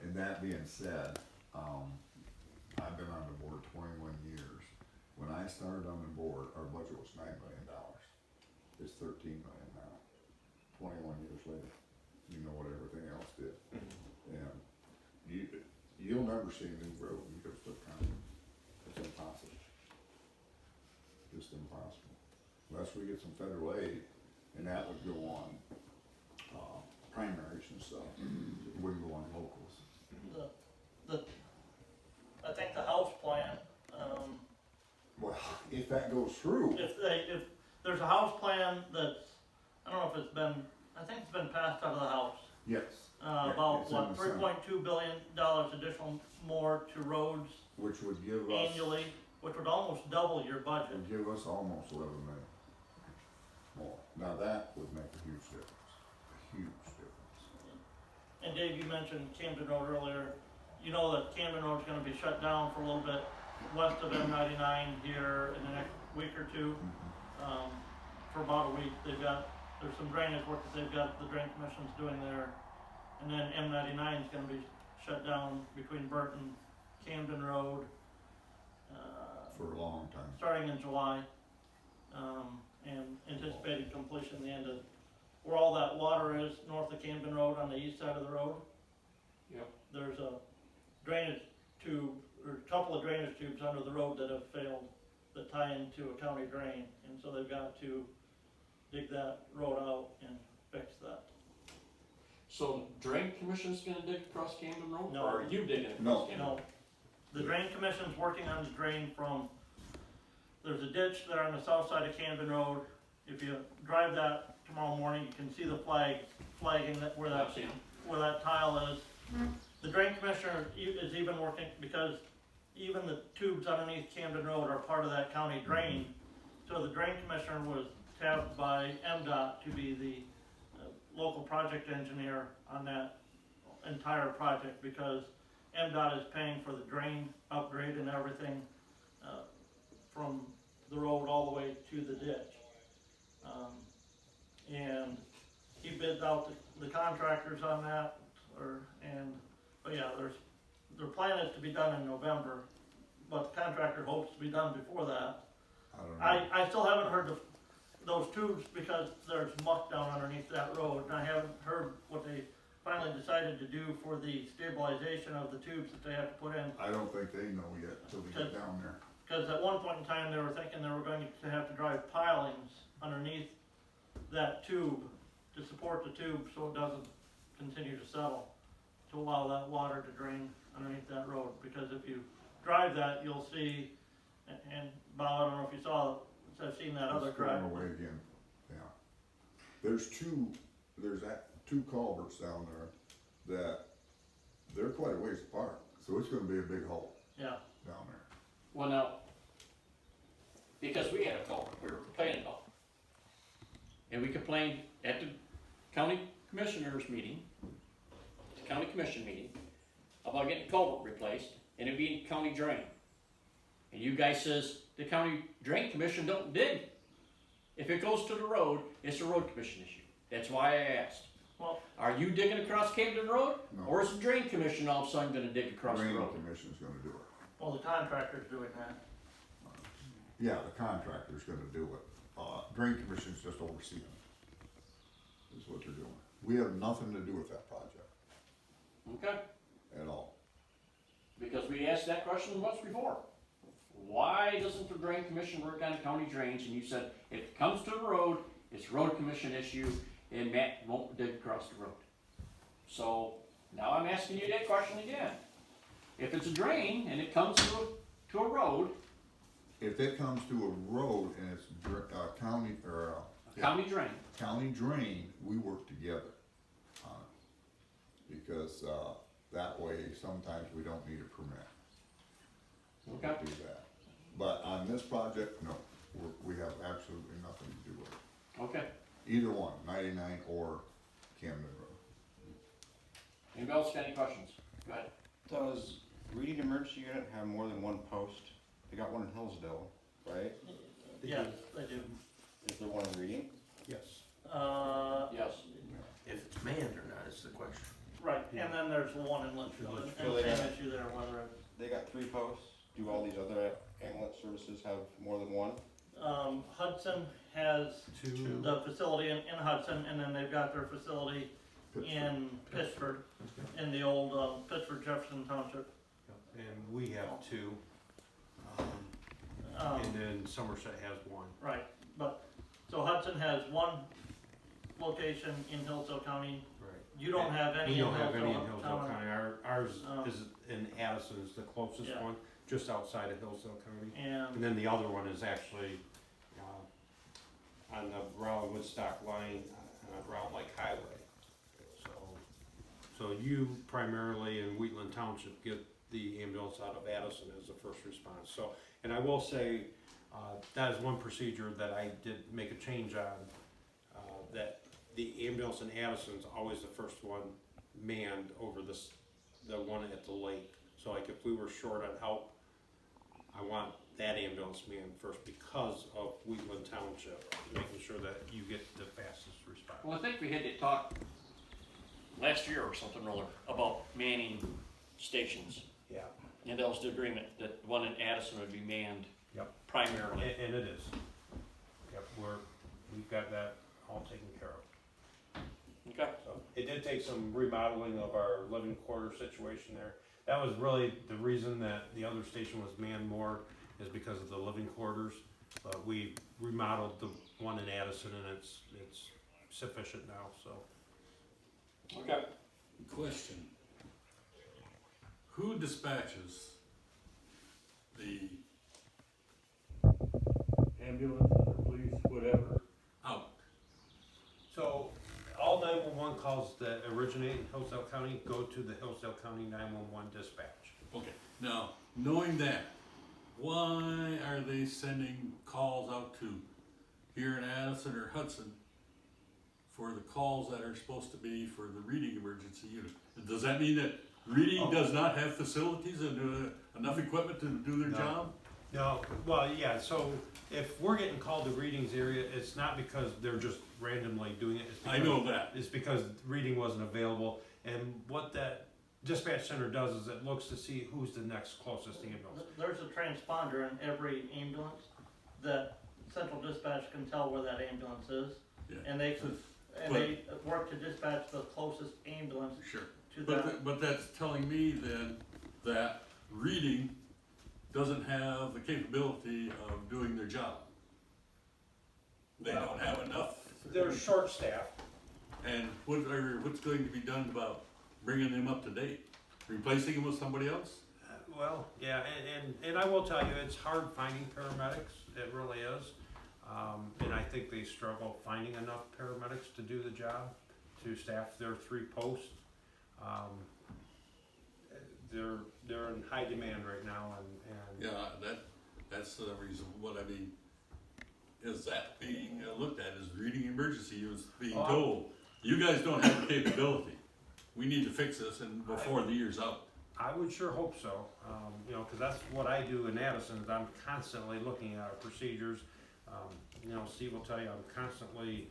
And that being said, I've been on the board 21 years. When I started on the board, our budget was $9 million. It's $13 million now. 21 years later, you know what everything else did. And you'll never see a new road in Hillsdale County. It's impossible. Just impossible. Unless we get some federal aid, and that would go on primaries and stuff. It wouldn't go on locals. I think the House plan, Well, if that goes through, if there's a House plan that's, I don't know if it's been, I think it's been passed out of the House. yes. About it's in what, the Senate. $3.2 billion additional more to roads Which would give us, annually, which would almost double your budget. would give us almost 11 million more. Now that would make a huge difference, a huge difference. And Dave, you mentioned Camden Road earlier. You know that Camden Road's gonna be shut down for a little bit west of M99 here in the next week or two. For about a week, there's some drainage work that they've got, the Drain Commission's doing there. And then M99 is gonna be shut down between Burton, Camden Road, For a long time. starting in July. And anticipated completion the end of, where all that water is, north of Camden Road on the east side of the road. Yep. There's a drainage tube, or a couple of drainage tubes under the road that have failed, that tie into a county drain, and so they've got to dig that road out and fix that. So Drain Commission's gonna dig across Camden Road? No. Or are you digging across No. Camden No, Road? the drain commission's working on the drain from, there's a ditch there on the south side of Camden Road. If you drive that tomorrow morning, you can see the flagging that where I've seen 'em. that tile is. The drain commissioner is even working, because even the tubes underneath Camden Road are part of that county drain. So the drain commissioner was tapped by MDOT to be the local project engineer on that entire project, because MDOT is paying for the drain upgrade and everything from the road all the way to the ditch. And he bids out the contractors on that, but yeah, their plan is to be done in November, but the contractor hopes to be done before that. I don't know. I still haven't heard those tubes, because there's muck down underneath that road, and I haven't heard what they finally decided to do for the stabilization of the tubes that they have to put in. I don't think they know yet till we get down there. Because at one point in time, they were thinking they were going to have to drive pilings underneath that tube to support the tube so it doesn't continue to settle, to allow that water to drain underneath that road. Because if you drive that, you'll see, and Bob, I don't know if you saw it, I've seen that other It's going crack. away again, yeah. There's two culverts down there that, they're quite a ways apart, so it's gonna be a big hole Yeah, down there. Well, now, because we had a culvert we were complaining about. And we complained at the county commissioners meeting, the county commission meeting, about getting the culvert replaced, and it being county drain. And you guys says, the county drain commission don't dig. If it goes to the road, it's a road commission issue. That's why I asked. well, Are you digging across Camden Road? No. Or is the drain commission all of a sudden gonna dig across the Drain road? commission's gonna do it. well, the contractor's doing that. Yeah, the contractor's gonna do it. Drain commission's just overseeing it. Is what they're doing. We have nothing to do with that project Okay, at all. because we asked that question once before. Why doesn't the drain commission work on county drains? And you said, if it comes to the road, it's road commission issue, and Matt won't dig across the road. So, now I'm asking you that question again. If it's a drain and it comes to a road, If it comes to a road and it's county, or, a county drain, county drain, we work together on it. Because, that way, sometimes we don't need a permit. Okay. To do that. But on this project, no, we have absolutely nothing to do with it. okay. Either one, 99 or Camden Road. Anybody else got any questions? Go ahead. Does Reading Emergency Unit have more than one post? They got one in Hillsdale, right? Yes, they do. Is there one in Reading? Yes. Yes. If it's manned or not is the question. Right, and then there's the one in Litchfield, and Litchfield, same yeah. issue there, whether it's, They got 3 posts. Do all these other ambulance services have more than one? Hudson has Two. the facility in Hudson, and then they've got their facility in Pittsford, in the old Pittsford Jefferson Township. And we have two. Um, And then Somerset has one. Right, but, so Hudson has one location in Hillsdale County. Right. You don't have any We in don't have any in Hillsdale Hillsdale County. County. Ours Oh. is in Addison is the closest Yeah. one, just outside of Hillsdale County. And And, then the other one is actually, on the Raleigh-Woodstock line, on Route Lake Highway. So you primarily in Wheatland Township get the ambulance out of Addison as the first response. So, and I will say, that is one procedure that I did make a change on, that the ambulance in Addison is always the first one manned over the one at the lake. So like if we were short on help, I want that ambulance manned first because of Wheatland Township, making sure that you get the fastest response. Well, I think we had to talk last year or something or other about manning stations. Yeah. And that was the agreement, that the one in Addison would be manned. Yep. Primarily. And it is. Yep, we've got that all taken care of. Okay. So it did take some remodeling of our living quarter situation there. That was really the reason that the other station was manned more, is because of the living quarters. But we remodeled the one in Addison and it's sufficient now, so. Okay. Question. Who dispatches the ambulance, the police, whatever, out? So all 911 911 calls that originate in Hillsdale County go to the Hillsdale County 911 dispatch. Okay, now, knowing that, why are they sending calls out to here in Addison or Hudson for the calls that are supposed to be for the reading emergency unit? Does that mean that reading does not have facilities and enough equipment to do their No. job? No, well, yeah, so if we're getting called to readings area, it's not because they're just randomly doing it. It's I because- know that. It's because reading wasn't available, and what that dispatch center does is it looks to see who's the next closest ambulance. There's a transponder in every ambulance that central dispatch can tell where that ambulance is. Yeah. And they work to dispatch the closest ambulance Sure. to that. But that's telling me then that reading doesn't have the capability of doing their job. They don't have enough. They're short-staffed. And what's going to be done about bringing them up to date? Replacing them with somebody else? Well, yeah, and I will tell you, it's hard finding paramedics, it really is. And I think they struggle finding enough paramedics to do the job, to staff their 3 posts. They're in high demand right now, and Yeah, that's the reason. What I mean is that being looked at as reading emergency units being told, you guys don't have the capability. We need to fix this and before the year's out. I would sure hope so. You know, because that's what I do in Addison, is I'm constantly looking at our procedures. You know, Steve will tell you, I'm constantly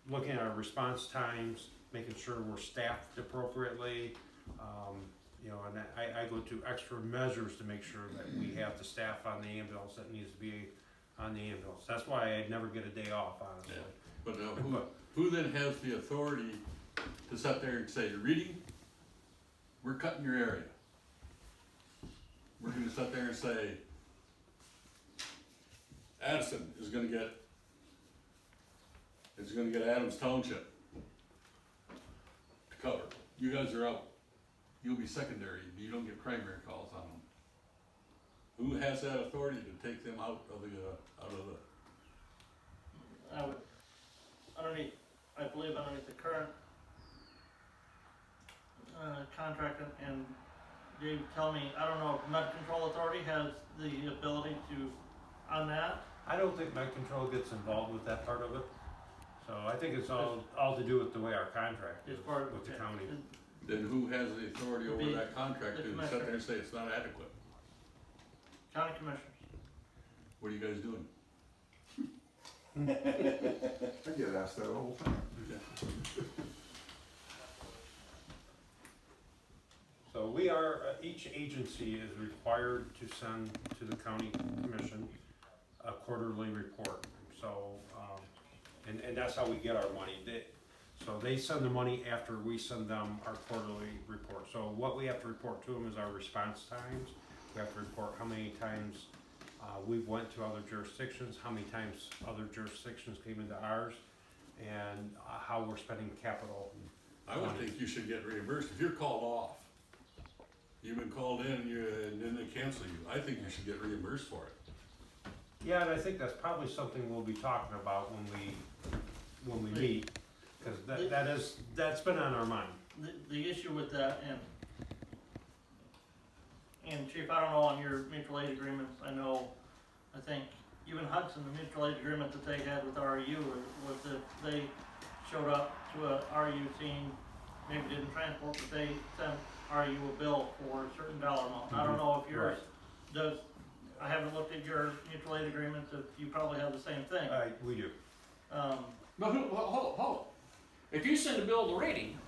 looking at our response times, making sure we're staffed appropriately. You know, and I go to extra measures to make sure that we have the staff on the ambulance that needs to be on the ambulance. That's why I never get a day off, honestly. Yeah. But who then has the authority to sit there and say, reading, we're cutting your area. We're gonna sit there and say, Addison is gonna get Adams Township to cover. You guys are out. You'll be secondary. You don't get primary calls on them. Who has that authority to take them out of the? I believe underneath the current contract, and Dave, tell me, I don't know if Med Control Authority has the ability to, on that? I don't think Med Control gets involved with that part of it. So I think it's all to do with the way our contract is with the county. Then who has the authority over The- that contract the to sit commissioner. there and say it's not adequate? County Commissioners. What are you guys doing? I get asked that all the time. So we are, each agency is required to send to the county commission a quarterly report. So, and that's how we get our money. So they send the money after we send them our quarterly report. So what we have to report to them is our response times. We have to report how many times we went to other jurisdictions, how many times other jurisdictions came into ours, and how we're spending capital. I would think you should get reimbursed. If you're called off, you've been called in and then they cancel you, I think you should get reimbursed for it. Yeah, and I think that's probably something we'll be talking about when we meet, because that's been on our mind. The issue with that, and Chief, I don't know on your mutual aid agreements, I think even Hudson, the mutual aid agreement that they had with RU was that they showed up to a RU scene, maybe didn't transport, but they sent RU a bill for a certain dollar amount. I don't know if yours does, I haven't looked at your mutual aid agreements, if you probably have the same thing. We do. But hold. If you send a bill to Reading,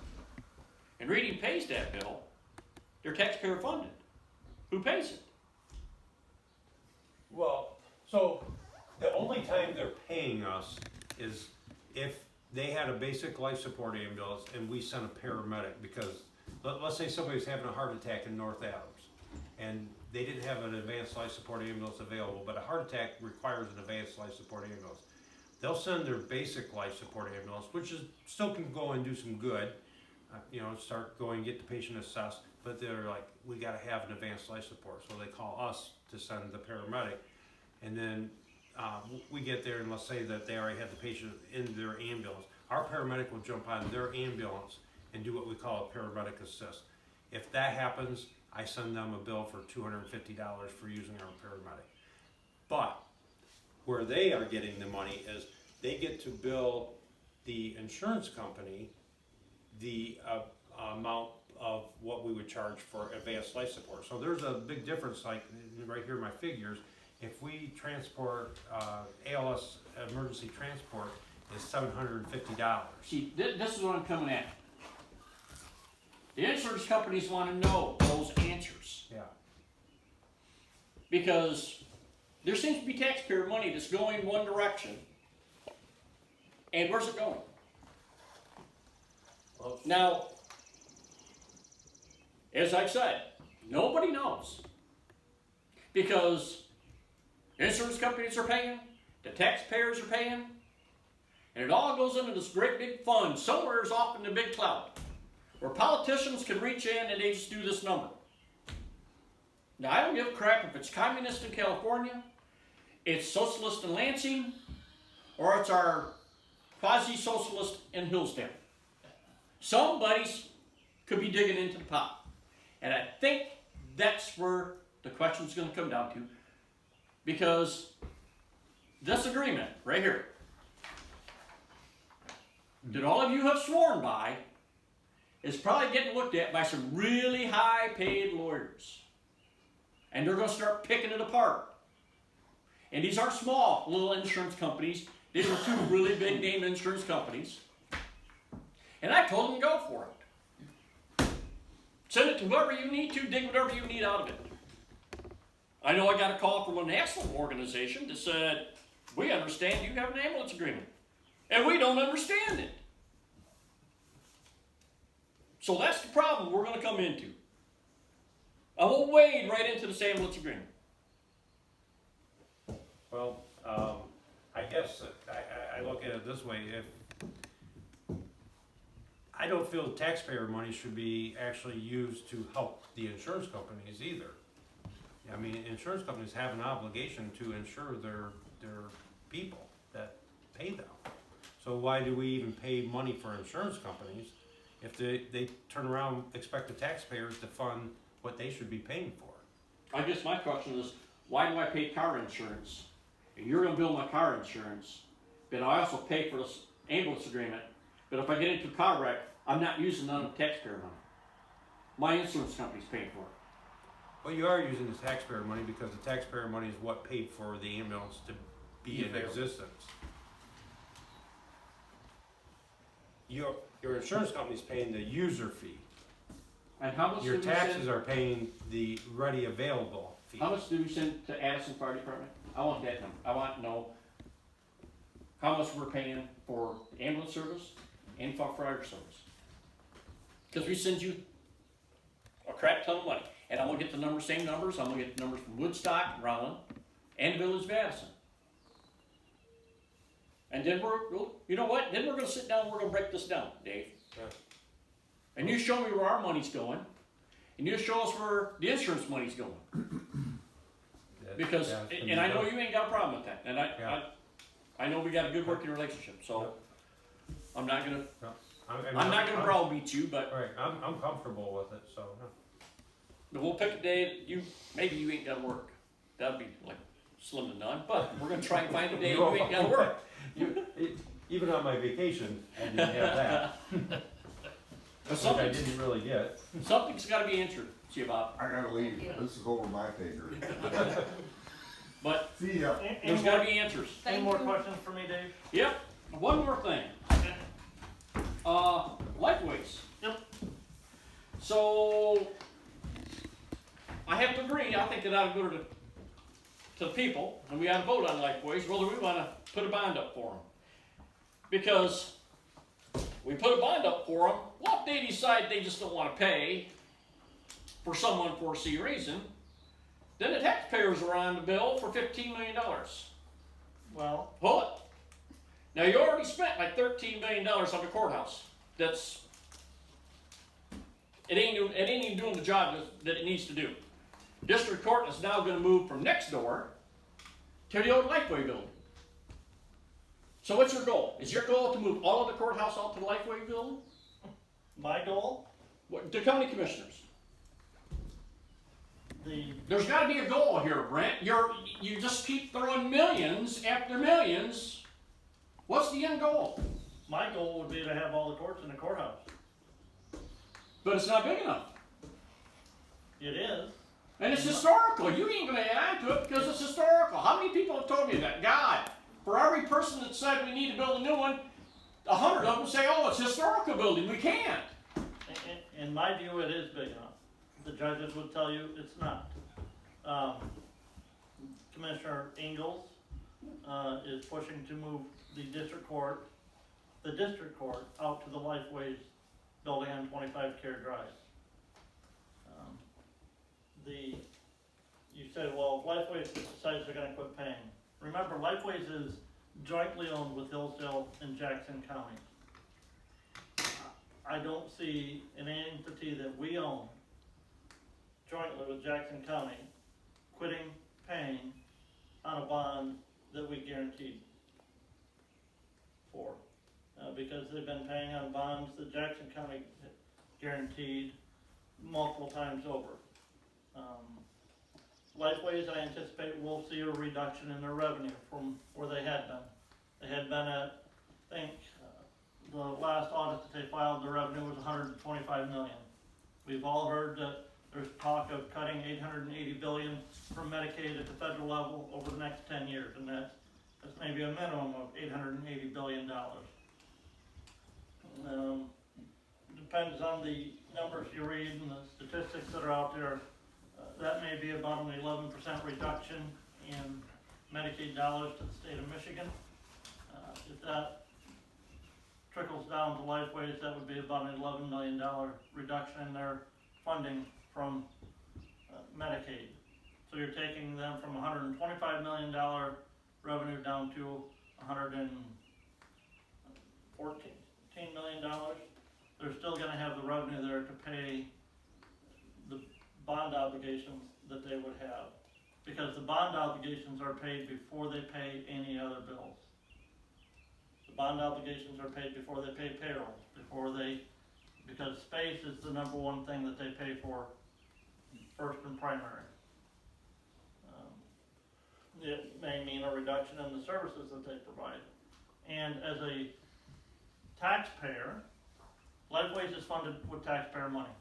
and Reading pays that bill, they're taxpayer funded. Who pays it? Well, so the only time they're paying us is if they had a basic life support ambulance and we sent a paramedic, because let's say somebody's having a heart attack in North Adams and they didn't have an advanced life support ambulance available, but a heart attack requires an advanced life support ambulance. They'll send their basic life support ambulance, which is still can go and do some good, start going, get the patient assessed, but they're like, we gotta have an advanced life support, so they call us to send the paramedic. And then we get there and let's say that they already had the patient in their ambulance. our paramedic will jump on their ambulance and do what we call a paramedic assist. If that happens, I send them a bill for $250 for using our paramedic. But where they are getting the money is they get to bill the insurance company the amount of what we would charge for advanced life support. So there's a big difference, like right here in my figures. If we transport, ALS emergency transport is $750. See, this is what I'm coming at. The insurance companies want to know those answers. Yeah. Because there seems to be taxpayer money that's going one direction. And where's it going? Now, as I've said, nobody knows. Because insurance companies are paying, the taxpayers are paying, and it all goes into this great big fund somewhere off in the big cloud, where politicians can reach in and they just do this number. Now, I don't give a crap if it's communist in California, it's socialist in Lansing, or it's our quasi-socialist in Hillsdale. Somebody's could be digging into the pot. And I think that's where the question's going to come down to. Because this agreement right here, that all of you have sworn by, is probably getting looked at by some really high-paid lawyers. And they're going to start picking it apart. And these aren't small little insurance companies. These are two really big name insurance companies. And I told them to go for it. Send it to whoever you need to, dig whatever you need out of it. I know I got a call from a national organization that said, we understand you have an ambulance agreement. And we don't understand it. So that's the problem we're going to come into. I will wade right into this ambulance agreement. Well, I guess I look at it this way. If I don't feel taxpayer money should be actually used to help the insurance companies either. I mean, insurance companies have an obligation to insure their people that pay them. So why do we even pay money for insurance companies if they turn around and expect the taxpayers to fund what they should be paying for? I guess my question is, why do I pay car insurance? And you're going to bill my car insurance, but I also pay for this ambulance agreement. But if I get into a car wreck, I'm not using none of the taxpayer money. My insurance company's paying for it. Well, you are using the taxpayer money because the taxpayer money is what paid for the ambulance to be in existence. Your insurance company's paying the user fee. And how much Your do we taxes send, are paying the ready available fee. how much do we send to Addison Fire Department? I want that number. I want to know how much we're paying for ambulance service and for fire service. Because we send you a crap ton of money. And I'm going to get the numbers, same numbers. I'm going to get the numbers from Woodstock, Rollin, and Village of Addison. And then you know what? Then we're going to sit down and we're going to break this down, Dave. Yeah. And you show me where our money's going. And you show us where the insurance money's going. Because, and I know you ain't got a problem with that. And I know we got a good working relationship. So I'm not going to, I'm not going to browbeat you, but. Right, I'm comfortable with it, so. But we'll pick a day that maybe you ain't got to work. That'd be like slim to none. But we're going to try and find a day you ain't got to work. Even on my vacation, I didn't have that. Which I didn't really get. Something's got to be answered. See about. I gotta leave, this is over my pay grade. But See ya. there's got to be answers. Any more questions for me, Dave? Yep. One more thing. Lifeways. Yep. So I have to agree. I think that ought to go to the people, and we ought to vote on Lifeways whether we want to put a bond up for them. Because we put a bond up for them. Well, if they decide they just don't want to pay for some unforeseen reason, then the taxpayers are on the bill for $15 million. Well, Pull it. Now you already spent like $13 million on the courthouse. It ain't even doing the job that it needs to do. District Court is now going to move from next door to the old Lifeway building. So what's your goal? Is your goal to move all of the courthouse out to the Lifeway building? My goal, What, the county commissioners? the, There's gotta be a goal here, Brent. You just keep throwing millions after millions. What's the end goal? my goal would be to have all the courts in the courthouse. But it's not big enough. It is. And it's historical. You ain't gonna add to it because it's historical. How many people have told me that? God, for every person that said we need to build a new one, 100 of them say, oh, it's a historical building. We can't. In my view, it is big enough. The judges would tell you it's not. Commissioner Ingalls is pushing to move the district court out to the Lifeways building on 25 Care Drive. You said, well, if Lifeways decides they're gonna quit paying. Remember, Lifeways is jointly owned with Hillsdale and Jackson counties. I don't see an entity that we own jointly with Jackson County quitting paying on a bond that we guaranteed for. Because they've been paying on bonds that Jackson County guaranteed multiple times over. Lifeways, I anticipate will see a reduction in their revenue from where they had been. They had been at, I think, the last audit that they filed, the revenue was 125 million. We've all heard that there's talk of cutting 880 billion from Medicaid at the federal level over the next 10 years, and that's maybe a minimum of $880 billion. Depends on the numbers you read and the statistics that are out there. That may be about an 11% reduction in Medicaid dollars to the state of Michigan. If that trickles down to Lifeways, that would be about an $11 million reduction in their funding from Medicaid. So you're taking them from $125 million revenue down to $114 million. They're still going to have the revenue there to pay the bond obligations that they would have, because the bond obligations are paid before they pay any other bills. The bond obligations are paid before they pay payroll, because space is the number one thing that they pay for first and primary. It may mean a reduction in the services that they provide. And as a taxpayer, Lifeways is funded with taxpayer money.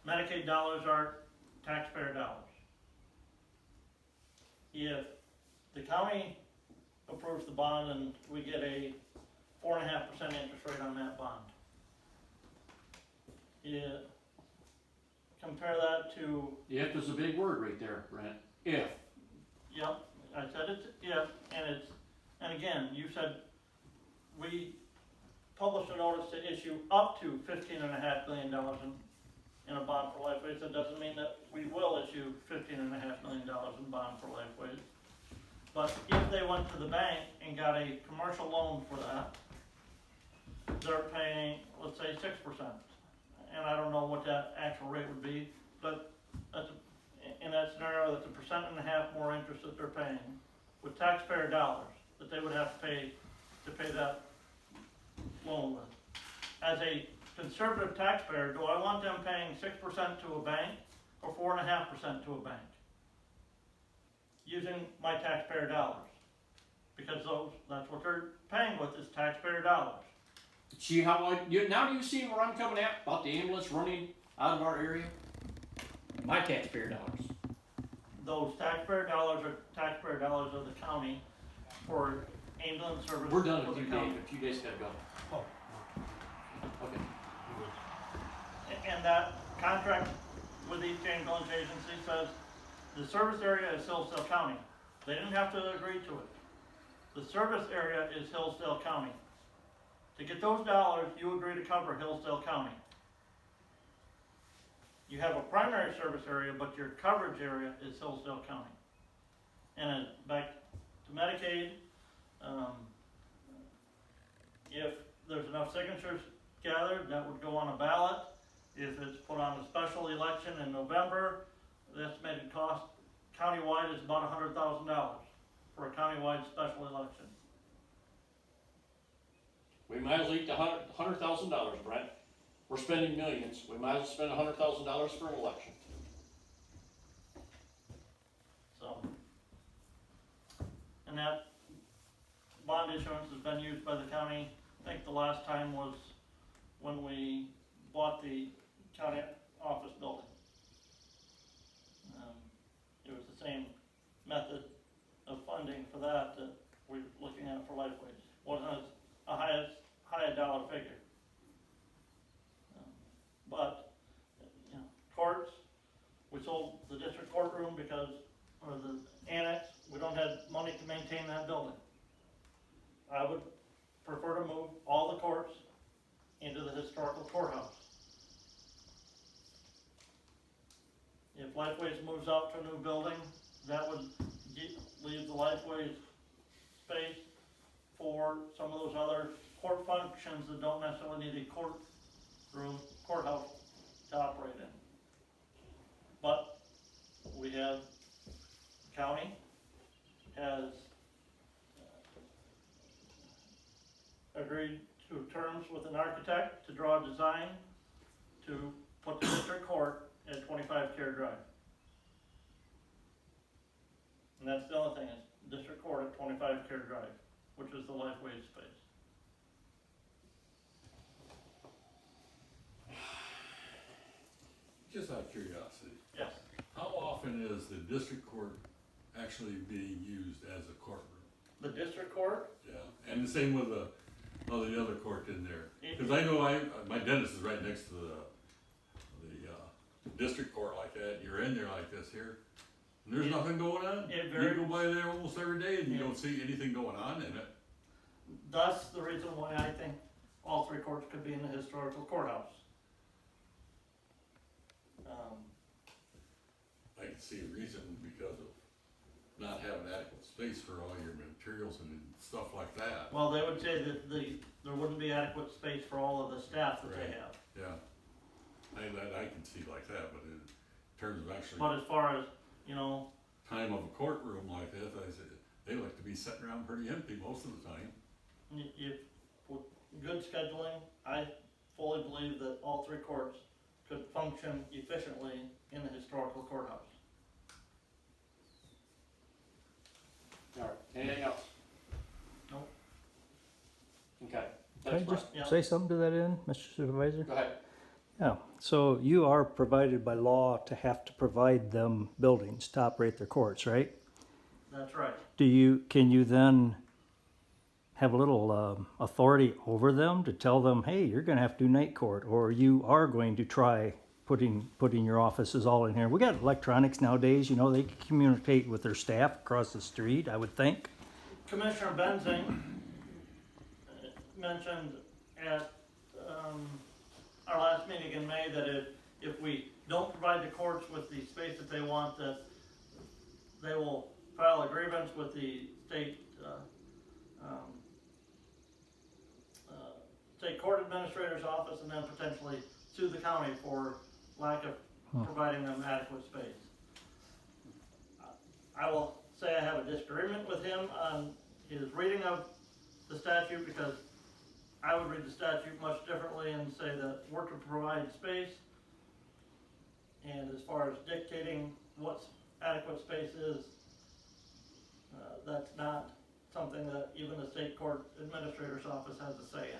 Medicaid dollars are taxpayer dollars. If the county approves the bond and we get a 4.5% interest rate on that bond, compare that to... If is a big word right there, Brent. If. Yep, I said it's if, and again, you said we published a notice to issue up to $15.5 million in a bond for Lifeways. That doesn't mean that we will issue $15.5 million in bond for Lifeways. But if they went to the bank and got a commercial loan for that, they're paying, let's say, 6%. And I don't know what that actual rate would be, but in that scenario, that's 1.5% more interest that they're paying with taxpayer dollars that they would have to pay that loan with. As a conservative taxpayer, do I want them paying 6% to a bank or 4.5% to a bank? Using my taxpayer dollars. Because that's what they're paying with, is taxpayer dollars. See how now do you see where I'm coming at about the ambulance running out of our area? My taxpayer dollars. Those taxpayer dollars are taxpayer dollars of the county for ambulance service. We're done for with the you, county. Dave. If you guys gotta go. Oh. Okay. And that contract with the ambulance agency says the service area is Hillsdale County. They didn't have to agree to it. The service area is Hillsdale County. To get those dollars, you agree to cover Hillsdale County. You have a primary service area, but your coverage area is Hillsdale County. And back to Medicaid, if there's enough signatures gathered, that would go on a ballot. If it's put on a special election in November, the estimated cost countywide is about $100,000 for a countywide special election. We might as well eat the $100,000, Brent. We're spending millions, we might as well spend $100,000 for an election. So, and that bond issuance has been used by the county. I think the last time was when we bought the county office building. It was the same method of funding for that we're looking at for Lifeway. Wasn't a high dollar figure. But, you know, courts, we sold the district courtroom or the annex, we don't have money to maintain that building. I would prefer to move all the courts into the historical courthouse. If Lifeways moves out to a new building, that would leave the Lifeways space for some of those other court functions that don't necessarily need a courthouse to operate in. But we have, the county has agreed to terms with an architect to draw a design to put the district court at 25 Care Drive. And that's the other thing, is district court at 25 Care Drive, which is the Lifeway space. Just out of curiosity, Yes. how often is the district court actually being used as a courtroom? The district court, Yeah, and the same with the other court in there. Cause I know my dentist is right next to the district court like that. You're in there like this here, and there's nothing going on. it You go by there almost every day and you Yeah. don't see anything going on in it. that's the reason why I think all three courts could be in the historical courthouse. I can see a reason because of not having adequate space for all your materials and stuff like that. Well, they would say that there wouldn't be adequate space for all of the staff that they Right. have. Yeah, I can see like that, but in terms of actually But as far as, you know, time of a courtroom like this, I said, they like to be sitting around pretty empty most of the time. if, with good scheduling, I fully believe that all three courts could function efficiently in the historical courthouse. Alright, anything else? Nope. Okay, Can I thanks, Brent. just Yeah. say something to that end, Mr. Supervisor? Go ahead. Yeah, so you are provided by law to have to provide them buildings to operate their courts, right? That's right. Can you then have a little authority over them to tell them, hey, you're gonna have to do night court, or you are going to try putting your offices all in here? We got electronics nowadays, you know, they can communicate with their staff across the street, I would think. Commissioner Benzing mentioned at our last meeting in May that if we don't provide the courts with the space that they want, that they will file a grievance with the state state court administrator's office, and then potentially sue the county for lack of providing them adequate space. I will say I have a disagreement with him on his reading of the statute, because I would read the statute much differently and say that we're to provide space, and as far as dictating what adequate space is, that's not something that even the state court administrator's office has a say in.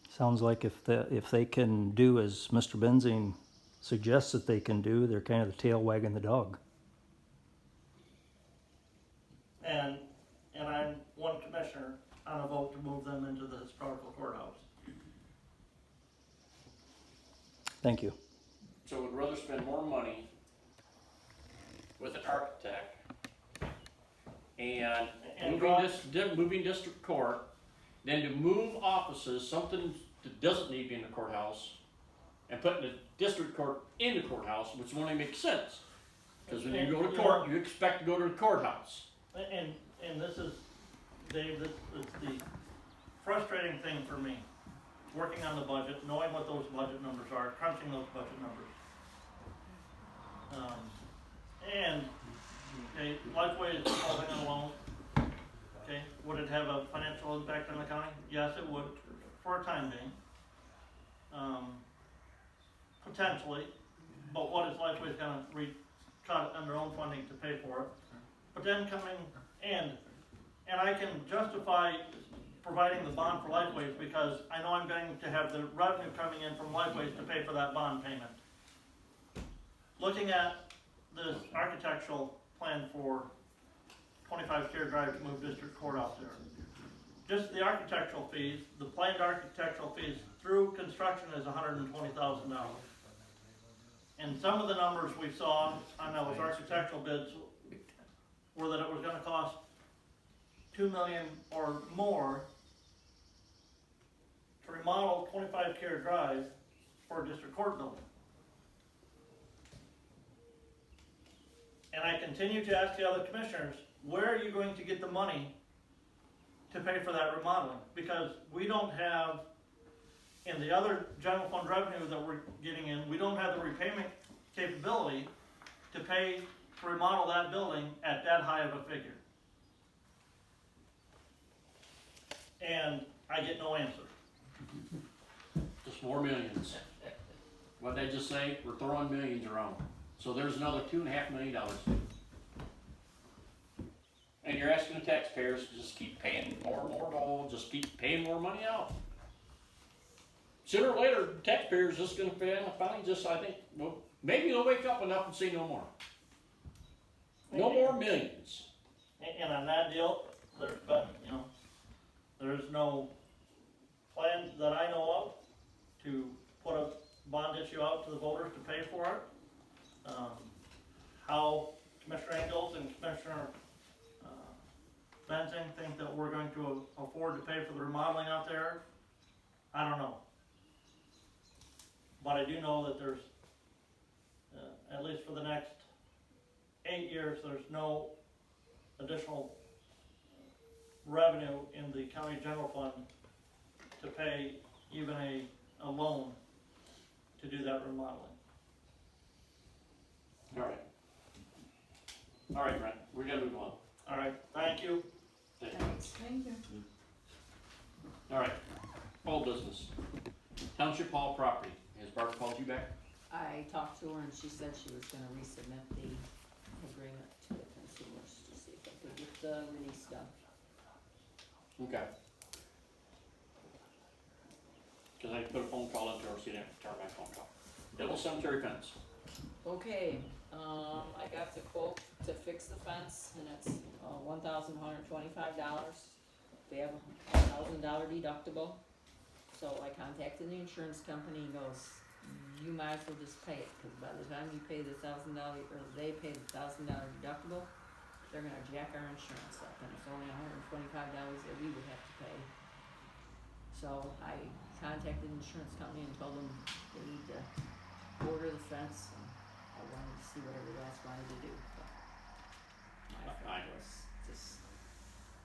Sounds like if they can do as Mr. Benzing suggests that they can do, they're kind of the tail wagging the dog. And I'm one commissioner on a vote to move them into the historical courthouse. Thank you. So would rather spend more money with an architect and moving district court than to move offices, something that doesn't need to be in the courthouse, and putting the district court in the courthouse, which only makes sense. Because when you go to court, you expect to go to the courthouse. And this is, Dave, this is the frustrating thing for me, working on the budget, knowing what those budget numbers are, crunching those budget numbers. Okay, Lifeway is holding a loan. Okay, would it have a financial impact on the county? Yes, it would. For time being. Potentially, but what is Lifeway's gonna cut on their own funding to pay for it? But then coming, and I can justify providing the bond for Lifeways because I know I'm going to have the revenue coming in from Lifeways to pay for that bond payment. Looking at this architectural plan for 25 Care Drive to move district court out there. Just the architectural fees, the planned architectural fees through construction is $120,000. And some of the numbers we saw on those architectural bids were that it was gonna cost $2 million or more to remodel 25 Care Drive for a district court building. And I continue to ask the other commissioners, where are you going to get the money to pay for that remodeling? Because we don't have, in the other general fund revenue that we're getting in, we don't have the repayment capability to pay to remodel that building at that high of a figure. And I get no answer. Just more millions. What'd they just say? We're throwing millions around. So there's another $2.5 million. And you're asking the taxpayers to just keep paying more and more, just keep paying more money out. Sooner or later, taxpayers just gonna finally just, I think, well, maybe they'll wake up enough and say no more. No more millions. And on that deal, there's no plan that I know of to put a bond issue out to the voters to pay for it. How Commissioner Engels and Commissioner Benzing think that we're going to afford to pay for the remodeling out there, I don't know. But I do know that there's, at least for the next 8 years, there's no additional revenue in the county general fund to pay even a loan to do that remodeling. All right, Brent, we gotta move on. All right, thank you. Thank you. All right, old business. Township Hall property. Has Barbara called you back? I talked to her and she said she was gonna resubmit the agreement to the consumers to see if I could get the release done. Okay. Cause I put a phone call into her, so you didn't have to turn my phone call. Devil Cemetery fence. Okay, I got the quote to fix the fence and it's $1,125. They have a $1,000 deductible. So I contacted the insurance company and goes, you might as well just pay it, cause by the time you pay the $1,000, or they pay the $1,000 deductible, they're gonna jack our insurance up and it's only $125 that we would have to pay. So I contacted the insurance company and told them they need to order the fence and I wanted to see what everybody else wanted to do, but my thought was just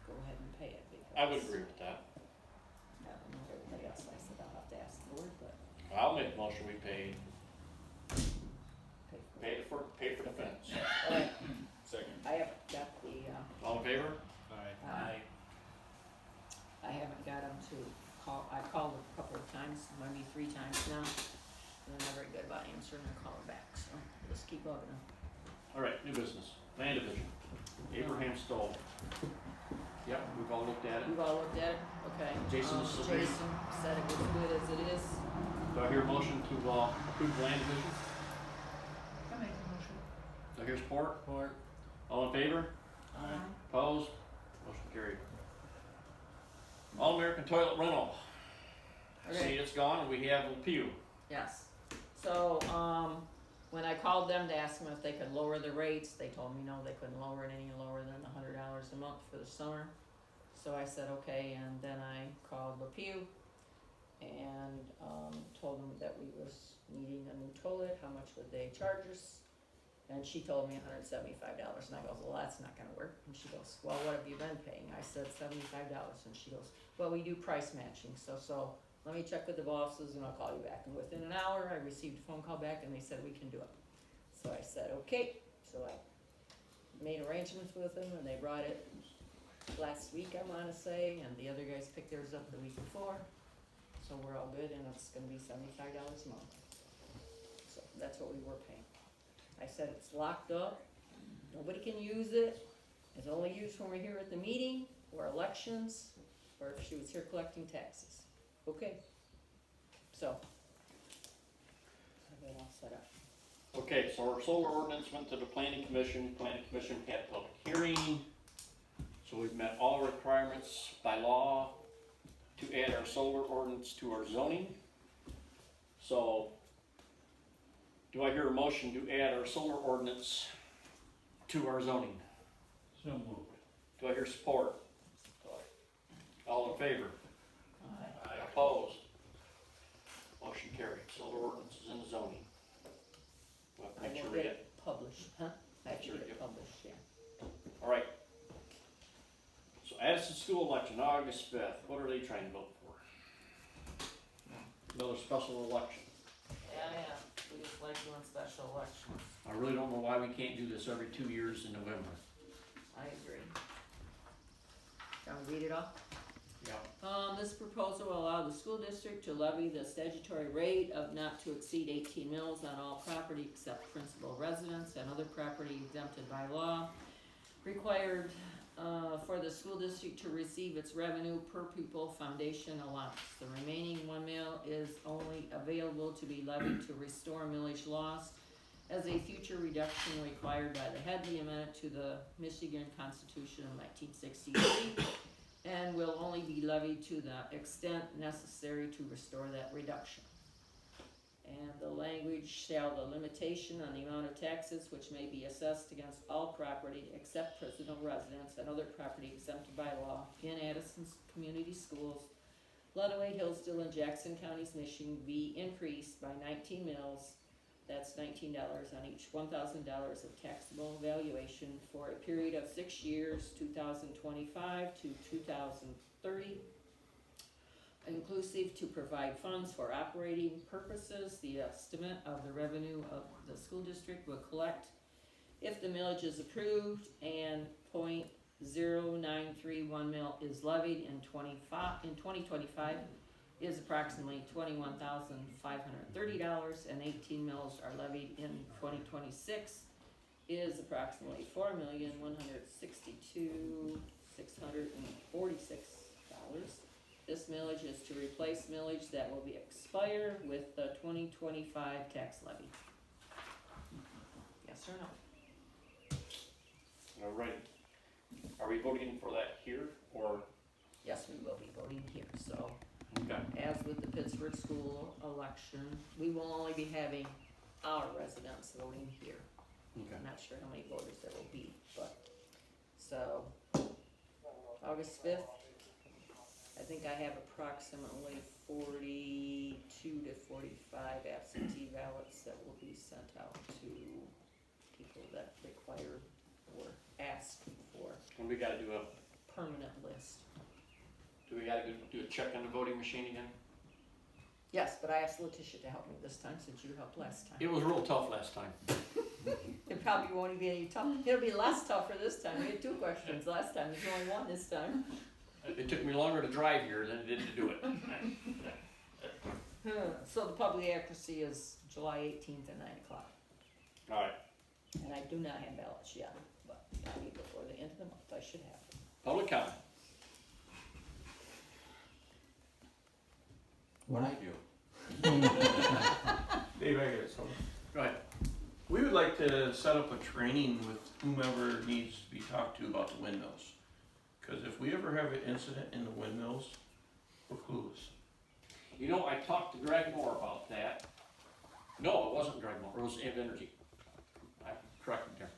go ahead and pay it because. I would agree with that. I don't know everybody else, I said I'll have to ask the board, but I'll make a motion we pay pay for it. pay for the fence. Alright, Second. I haven't got the, All in favor? Aye. I haven't got them to call, I called a couple of times, maybe 3 times now. They're not very good about answering or calling back, so just keep bugging them. All right, new business. Land division. Abraham Stoll. Yep, we've all looked at it. You've all looked at it? Okay. Jason is agreed. Jason said it was good as it is. Do I hear a motion to approve the land division? I'll make a motion. Do I hear support? Support. All in favor? Aye. Opposed? Motion carried. All American Toilet Rental. I see Okay. it's gone and we have Pew. Yes. So, when I called them to ask them if they could lower the rates, they told me no, they couldn't lower it any lower than $100 a month for the summer. So I said, okay, and then I called LePew and, told them that we was needing a new toilet, how much would they charge us? And she told me $175, and I goes, well, that's not gonna work. And she goes, well, what have you been paying? I said $75, and she goes, well, we do price matching, so let me check with the bosses and I'll call you back. And within an hour, I received a phone call back and they said we can do it. So I said, okay. So I made arrangements with them and they brought it last week, I wanna say, and the other guys picked theirs up the week before. So so we're all good, and it's gonna be $75 a month. So that's what we were paying. I said it's locked up, nobody can use it, it's only used when we're here at the meeting, or elections, or if she was here collecting taxes. Okay, so, I got it all set up. Okay, so our solar ordinance went to the planning commission had a public hearing. So we've met all requirements by law to add our solar ordinance to our zoning. So, do I hear a motion to add our solar ordinance to our zoning? So moved. Do I hear support? All in favor? Alright. Opposed? Motion carried. Solar ordinance is in the zoning. We'll have to I make sure will we get get, it published, huh? I have to Sure, get yep. it published, yeah. all right. So Addison school election, August 5th. What are they trying to vote for? Another special election. Yeah, we just like doing special elections. I really don't know why we can't do this every 2 years in November. I agree. Can we read it off? Yeah. This proposal will allow the school district to levy the statutory rate of not to exceed 18 mills on all property except principal residence and other property exempted by law. Required, for the school district to receive its revenue per pupil foundation allowance. The remaining 1 mil is only available to be levied to restore millage lost as a future reduction required by the Headley Amendment to the Michigan Constitution of 1963, and will only be levied to the extent necessary to restore that reduction. And the language shall the limitation on the amount of taxes which may be assessed against all property except personal residence and other property exempted by law in Addison's community schools, Ludwig, Hillsdale, and Jackson counties, Michigan, be increased by 19 mills. That's $19 on each $1,000 of taxable valuation for a period of 6 years, 2025 to 2030, inclusive to provide funds for operating purposes. The estimate of the revenue of the school district will collect if the millage is approved and .0931 mil is levied in 2025 is approximately $21,530, and 18 mills are levied in 2026 is approximately $4,162,646. This millage is to replace millage that will be expired with the 2025 tax levy. Yes or no? All right. Are we voting for that here or? Yes, we will be voting here, so. Okay. As with the Pittsburgh school election, we will only be having our residents voting here. Okay. I'm not sure how many voters there will be, but, so, August 5th, I think I have approximately 42 to 45 absentee ballots that will be sent out to people that require or ask for And we gotta do a, permanent list. do we gotta do a check on the voting machine again? Yes, but I asked Letitia to help me this time since you helped last time. It was real tough last time. It probably won't be any tough. It'll be less tougher this time. We had 2 questions last time. There's only 1 this time. It took me longer to drive here than it did to do it. So the public accuracy is July 18th at 9 o'clock. All right. And I do not have ballots yet, but maybe before the end of the month I should have. Public comment. Well, I do. Dave, I got something. Go ahead. We would like to set up a training with whomever needs to be talked to about the windmills. Cause if we ever have an incident in the windmills, we're clueless. You know, I talked to Greg Moore about that. No, it wasn't Greg Moore, it was Ev Energy. I corrected there.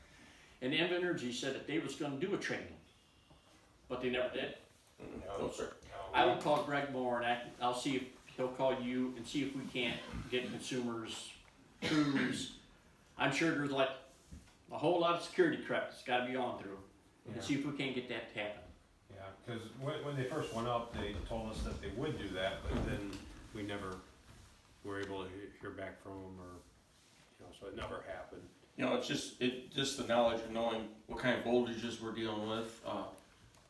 And Ev Energy said that they was gonna do a training, but they never did. No, sir. I will call Greg Moore and I'll see if he'll call you and see if we can't get consumers, crews. I'm sure there's like a whole lot of security crap that's gotta be on through. And see if we can't get that to happen. Yeah, cause when they first went up, they told us that they would do that, but then we never were able to hear back from them or, you know, so it never happened. You know, it's just the knowledge of knowing what kind of voltages we're dealing with,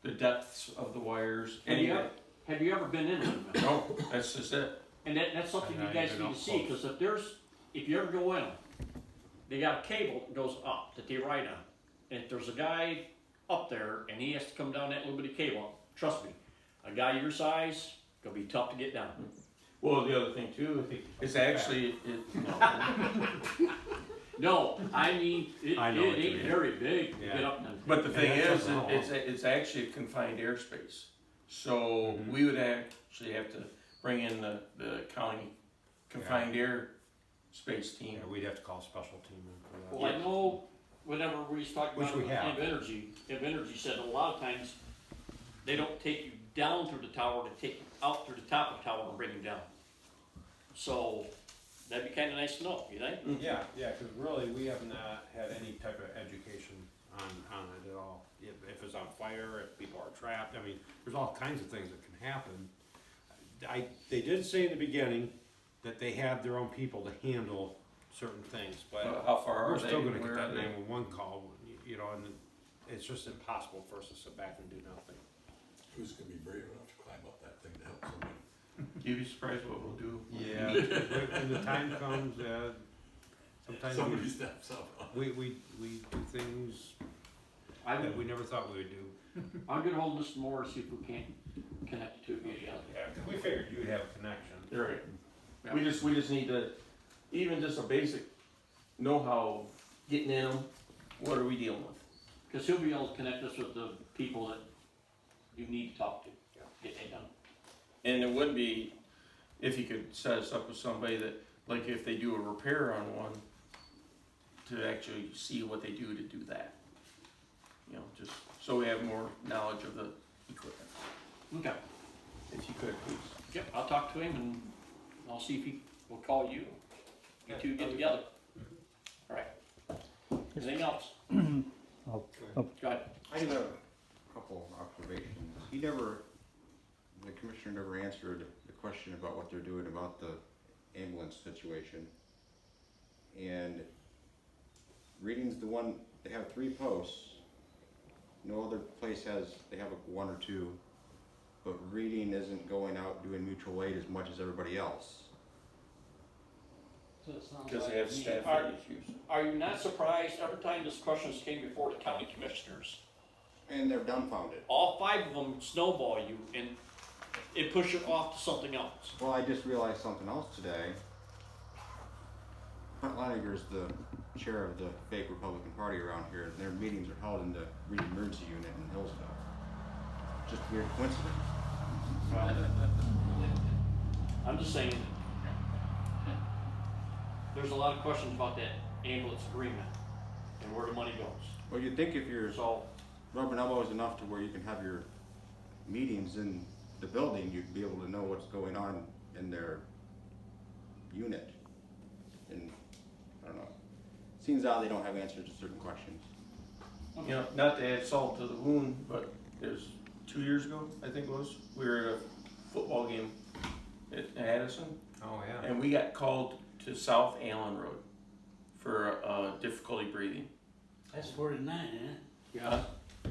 the depths of the wires. And have you ever been in a windmill? No, that's just it. And that's something And you I guys even need to up see, close. because if you ever go in them, they got a cable that goes up that they ride on. And if there's a guy up there and he has to come down that little bitty cable, trust me, a guy your size, gonna be tough to get down. Well, the other thing too, is actually, No, I mean, it I know what you ain't mean. very big to Yeah. get up them. but the thing And that's is, what's wrong. it's actually a confined airspace. So Mhm. we would actually have to bring in the county confined air space team. Yeah, we'd have to call a special team in for that. Well, I know whenever we was talking Which about we have. Energy said a lot of times they don't take you down through the tower, they take you out through the top of the tower and bring you down. So that'd be kinda nice to know, you think? Yeah, because really, we have not had any type of education on it at all. If it's on fire, if people are trapped, I mean, there's all kinds of things that can happen. They did say in the beginning that they have their own people to handle certain things, but How far are we're they? still gonna Where get are that they? 911 call, you know, and it's just impossible for us to sit back and do nothing. Who's gonna be brave enough to climb up that thing to help somebody? You'd be surprised what we'll do. Yeah, when the time comes, sometimes Somebody steps up. we do things I that would, we never thought we would do. I'll get hold of Mr. Moore, see if we can't connect the two of you together. Yeah, 'cause we figured you'd have a connection. Right. Yeah. We just need to, even just a basic know-how, getting in them, what are we dealing with? Cause he'll be able to connect us with the people that you need to talk to, get that done. And it would be, if you could set us up with somebody that, like if they do a repair on one, to actually see what they do to do that. You know, just so we have more knowledge of the equipment, Okay, if you could, please. yep, I'll talk to him and I'll see if he will call you. You two get together. Alright. Anything else? I'll- Go ahead. I have a couple observations. The commissioner never answered the question about what they're doing about the ambulance situation. And Reading's the one, they have 3 posts. No other place they have one or 2. But Reading isn't going out doing mutual aid as much as everybody else. Because they have staff Are- issues. Are you not surprised every time this questions came before the county commissioners? And they're dumbfounded. All 5 of them snowball you and it push it off to something else. Well, I just realized something else today. Brent Leininger's the chair of the fake Republican Party around here, and their meetings are held in the Reading Emergency Unit in Hillsdale. Just a weird coincidence. I'm just saying, there's a lot of questions about that ambulance agreement and where the money goes. Well, you'd think if you're So, rubbing elbows enough to where you can have your meetings in the building, you'd be able to know what's going on in their unit. And, I don't know. Seems odd they don't have answers to certain questions. You know, not to add salt to the wound, but there's 2 years ago, I think it was, we were at a football game at Addison, Oh, yeah. and we got called to South Allen Road for difficulty breathing. That's 49, eh? Yeah.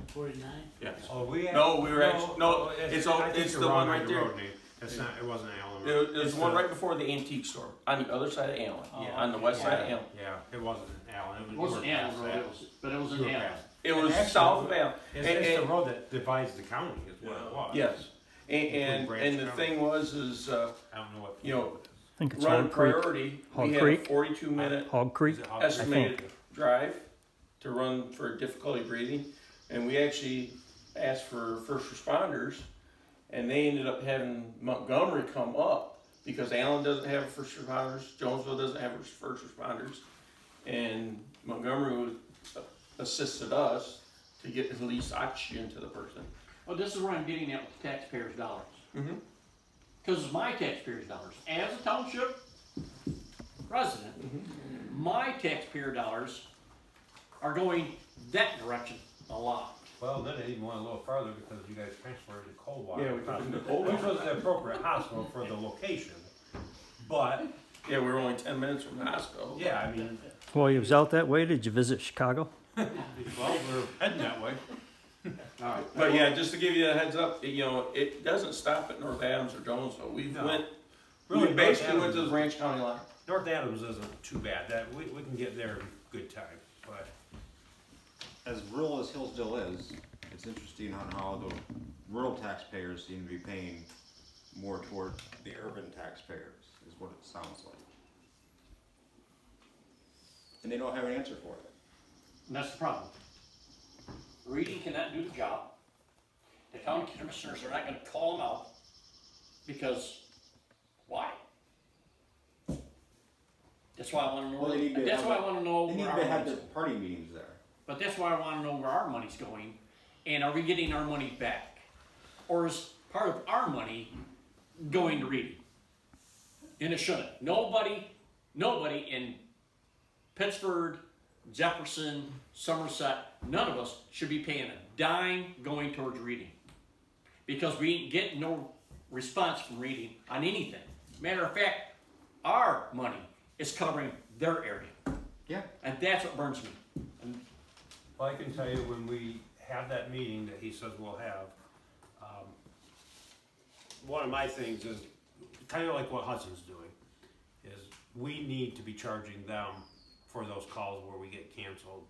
49? Yeah. Oh, we had. No, we were actually, no, I it's think you're the one wrong on right the there. road name. It's not, it wasn't Allen Road. There's It's one the- right before the antique store, on the other side of Allen, Yeah. on the west side of Yeah, Allen. yeah, it wasn't Allen. it wasn't you were Allen past Road, that. but it was You in were Allen. past. It was Actually, south of Allen. It's And- the road that divides the county is what it was. Yes, and Branch the County. thing was, is, I don't know what. you know, I think it's running Hog Creek. priority, Hog we had a Creek? 42-minute Hog Creek. Is it Hog estimated think. drive to run for difficulty breathing, and we actually asked for first responders, and they ended up having Montgomery come up because Allen doesn't have first responders, Jonesville doesn't have first responders, and Montgomery assisted us to get at least oxygen to the person. Well, this is where I'm getting at with the taxpayers' dollars. Mm-hmm. Because it's my taxpayers' dollars. As a township resident, my taxpayer dollars are going that direction a lot. Well, then it even went a little farther because you guys transferred to Coldwater. Yeah, we took them to Coldwater. Which was the appropriate hospital for the location. But, Yeah, we were only 10 minutes from the hospital. yeah, I mean, While you was out that way, did you visit Chicago? well, we're heading that way. Alright. But yeah, just to give you a heads up, you know, it doesn't stop at North Adams or Jonesville. We No. we Really, basically North went to the Adams- Branch County line. North Adams isn't too bad, that, we can get there in good time, but. As rural as Hillsdale is, it's interesting on how the rural taxpayers seem to be paying more toward the urban taxpayers, is what it sounds like. And they don't have an answer for it. And that's the problem. Reading cannot do the job. The county commissioners are not gonna call them out, because why? That's why I wanna know, Well, they need to that's have why I wanna know They need where to our have money's their party meetings there. But that's why I wanna know where our money's going, and are we getting our money back? Or is part of our money going to reading? And it shouldn't. Nobody in Pittsburgh, Jefferson, Somerset, none of us should be paying a dime going towards reading. Because we ain't getting no response from reading on anything. Matter of fact, our money is covering their area. Yeah. And that's what burns me. And Well, I can tell you, when we have that meeting that he says we'll have, one of my things is, kind of like what Hudson's doing, is we need to be charging them for those calls where we get canceled.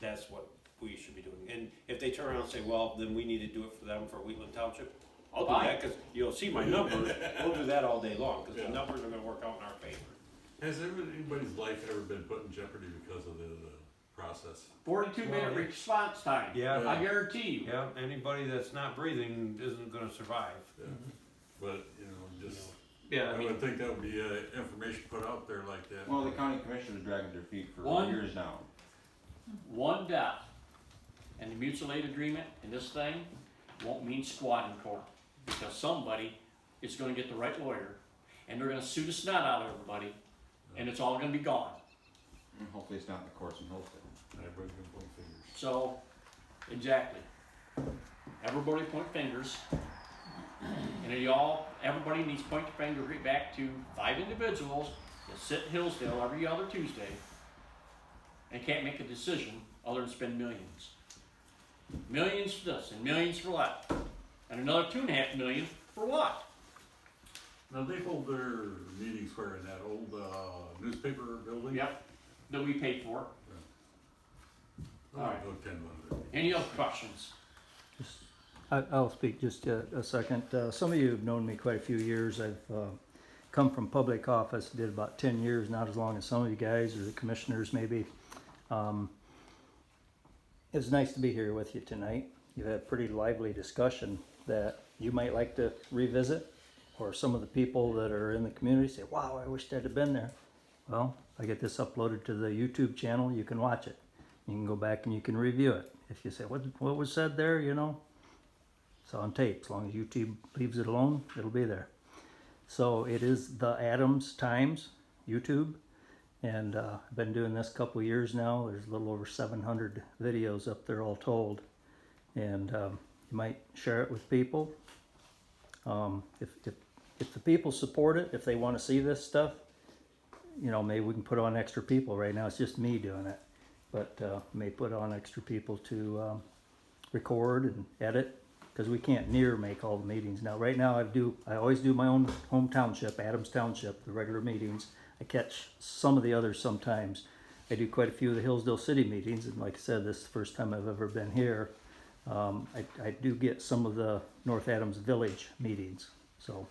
That's what we should be doing. And if they turn around and say, well, then we need to do it for them for Wheatland Township, I'll do that, because you'll see my numbers. We'll do that all day long, because the numbers are gonna work out in our favor. Has anybody's life ever been put in jeopardy because of the process? 42-minute response time. Yeah. I guarantee you. Yeah, anybody that's not breathing isn't gonna survive. Yeah. But, you know, just, Yeah, I would think that would be, information put out there like that. Well, the county commissioners dragging their feet for One- years now. One death and the mutual aid agreement in this thing won't mean squat in court, because somebody is gonna get the right lawyer and they're gonna sue the snot out of everybody, and it's all gonna be gone. And hopefully it's not in the courts in Hillsdale. Everybody's gonna point fingers. So, exactly. Everybody point fingers. And everybody needs to point the finger right back to 5 individuals that sit in Hillsdale every other Tuesday and can't make a decision other than spend millions. Millions for this and millions for that. And another 2.5 million for what? Now, they hold their meetings where, in that old, newspaper building? Yep, that we paid for. I'll Alright. go 10 minutes. Any other questions? I'll speak just a second. Some of you have known me quite a few years. I've come from public office, did about 10 years, not as long as some of you guys or the commissioners maybe. It's nice to be here with you tonight. You've had a pretty lively discussion that you might like to revisit, or some of the people that are in the community say, wow, I wished I'd have been there. Well, I get this uploaded to the YouTube channel, you can watch it. You can go back and you can review it. If you say, what was said there, you know, it's on tape. As long as YouTube leaves it alone, it'll be there. So it is the Adams Times YouTube, and I've been doing this a couple years now. There's a little over 700 videos up there all told, and you might share it with people. If the people support it, if they want to see this stuff, you know, maybe we can put on extra people. Right now it's just me doing it, but may put on extra people to record and edit, because we can't near make all the meetings now. Right now I always do my own home township, Adams Township, the regular meetings. I catch some of the others sometimes. I do quite a few of the Hillsdale City meetings, and like I said, this is the first time I've ever been here. I do get some of the North Adams Village meetings, so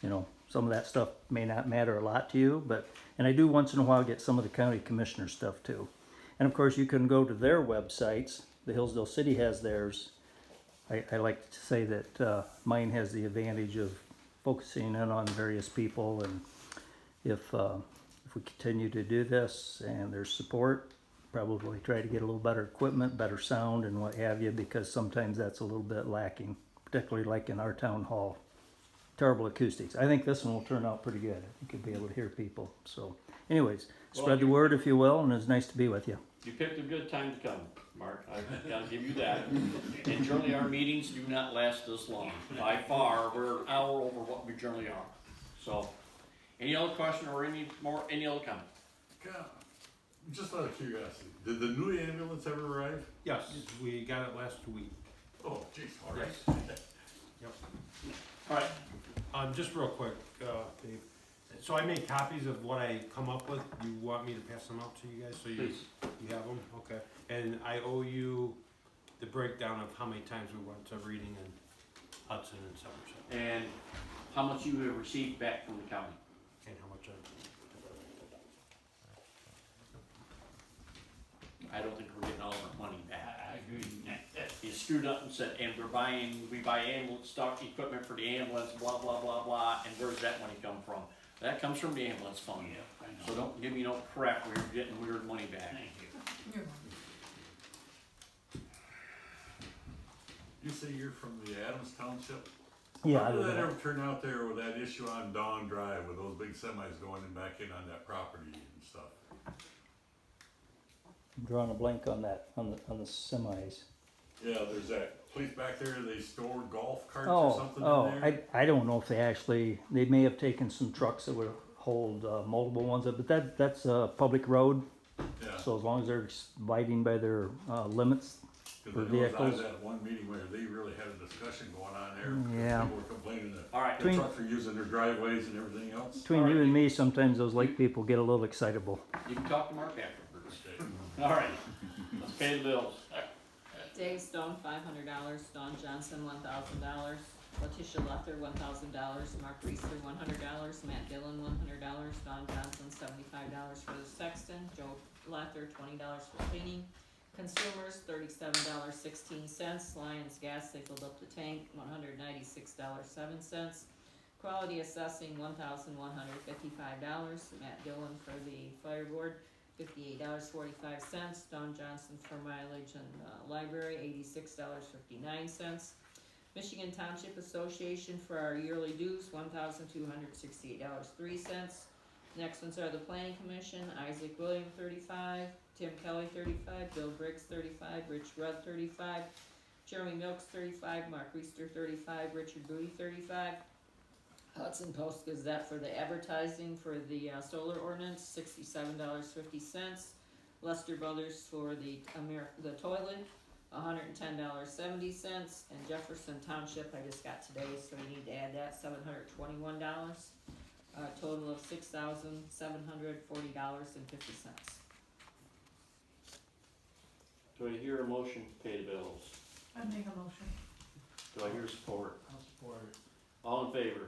you know, some of that stuff may not matter a lot to you, and I do once in a while get some of the county commissioner stuff too. And of course you can go to their websites. The Hillsdale City has theirs. I like to say that mine has the advantage of focusing in on various people, and if we continue to do this and there's support, probably try to get a little better equipment, better sound and what have you, because sometimes that's a little bit lacking, particularly like in our town hall. Terrible acoustics. I think this one will turn out pretty good. I think you'll be able to hear people. So anyways, spread the word if you will, and it's nice to be with you. You picked a good time to come, Mark. I've got to give you that. And generally, our meetings do not last this long. By far, we're an hour over what we generally are. So, any other question or any other comment? God, just out of curiosity, did the new ambulance ever arrive? Yes, we got it last week. Oh, geez, all right. Alright, Just real quick, Dave, so I made copies of what I come up with, you want me to pass them out to you guys, so you please. have them? Okay, and I owe you the breakdown of how many times we went to Reading and Hudson and Somerset, And how much you have received back from the county? and how much I don't think we're getting all of our money back. I agree. You screwed up and said, and we buy ambulance stock equipment for the ambulance, blah, blah, blah, blah, and where's that money come from? That comes from the ambulance fund. Yeah, I know. So don't give me no crap where you're getting weird money back. Thank you. You say you're from the Adams Township? Yeah, I How did live that in ever turn out there with that issue on Dawn Drive with those big semis going in back in on that property and stuff? I'm drawing a blank on that, on the semis. Yeah, there's that place back there, they stored golf carts or something in there? I don't know if they may have taken some trucks that would hold multiple ones, but that's a public road, Yeah, so as long as they're abiding by their limits. cause for I know I was vehicles. at one meeting where they really had a discussion going on there. 'Cause Yeah. People were complaining that Alright, the trucks are using their driveways and everything else. Between you and me, sometimes those lake people get a little excitable. you can talk to Mark afterwards. Okay. Alright, let's pay the bills. Dave Stone, $500, Don Johnson, $1,000, Letitia Luther, $1,000, Mark Reeser, $100, Matt Dillon, $100, Don Johnson, $75 for the sexton, Joe Luther, $20 for cleaning, consumers, $37.16, Lions Gas, they filled up the tank, $196.07, quality assessing, $1,155, Matt Dillon for the fire board, $58.45, Don Johnson for mileage and library, $86.59. Michigan Township Association for our yearly dues, $1,268.03. Next ones are the Planning Commission, Isaac William, 35, Tim Kelly, 35, Bill Briggs, 35, Rich Rudd, 35, Jeremy Milks, 35, Mark Reister, 35, Richard Booty, 35. Hudson Post Gazette for the advertising for the solar ordinance, $67.50. Lester Brothers for the toilet, $110.70. And Jefferson Township, I just got today, so we need to add that, $721. Total of $6,740.50. Do I hear a motion to pay the bills? I'd make a motion. Do I hear support? I'll support it. All in favor?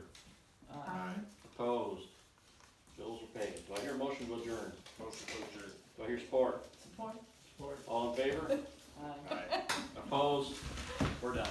Aye. Opposed? Bills are paid. Do I hear a motion to adjourn? Motion to adjourn. Do I hear support? Support. Support. All in favor? Aye. Opposed? We're done.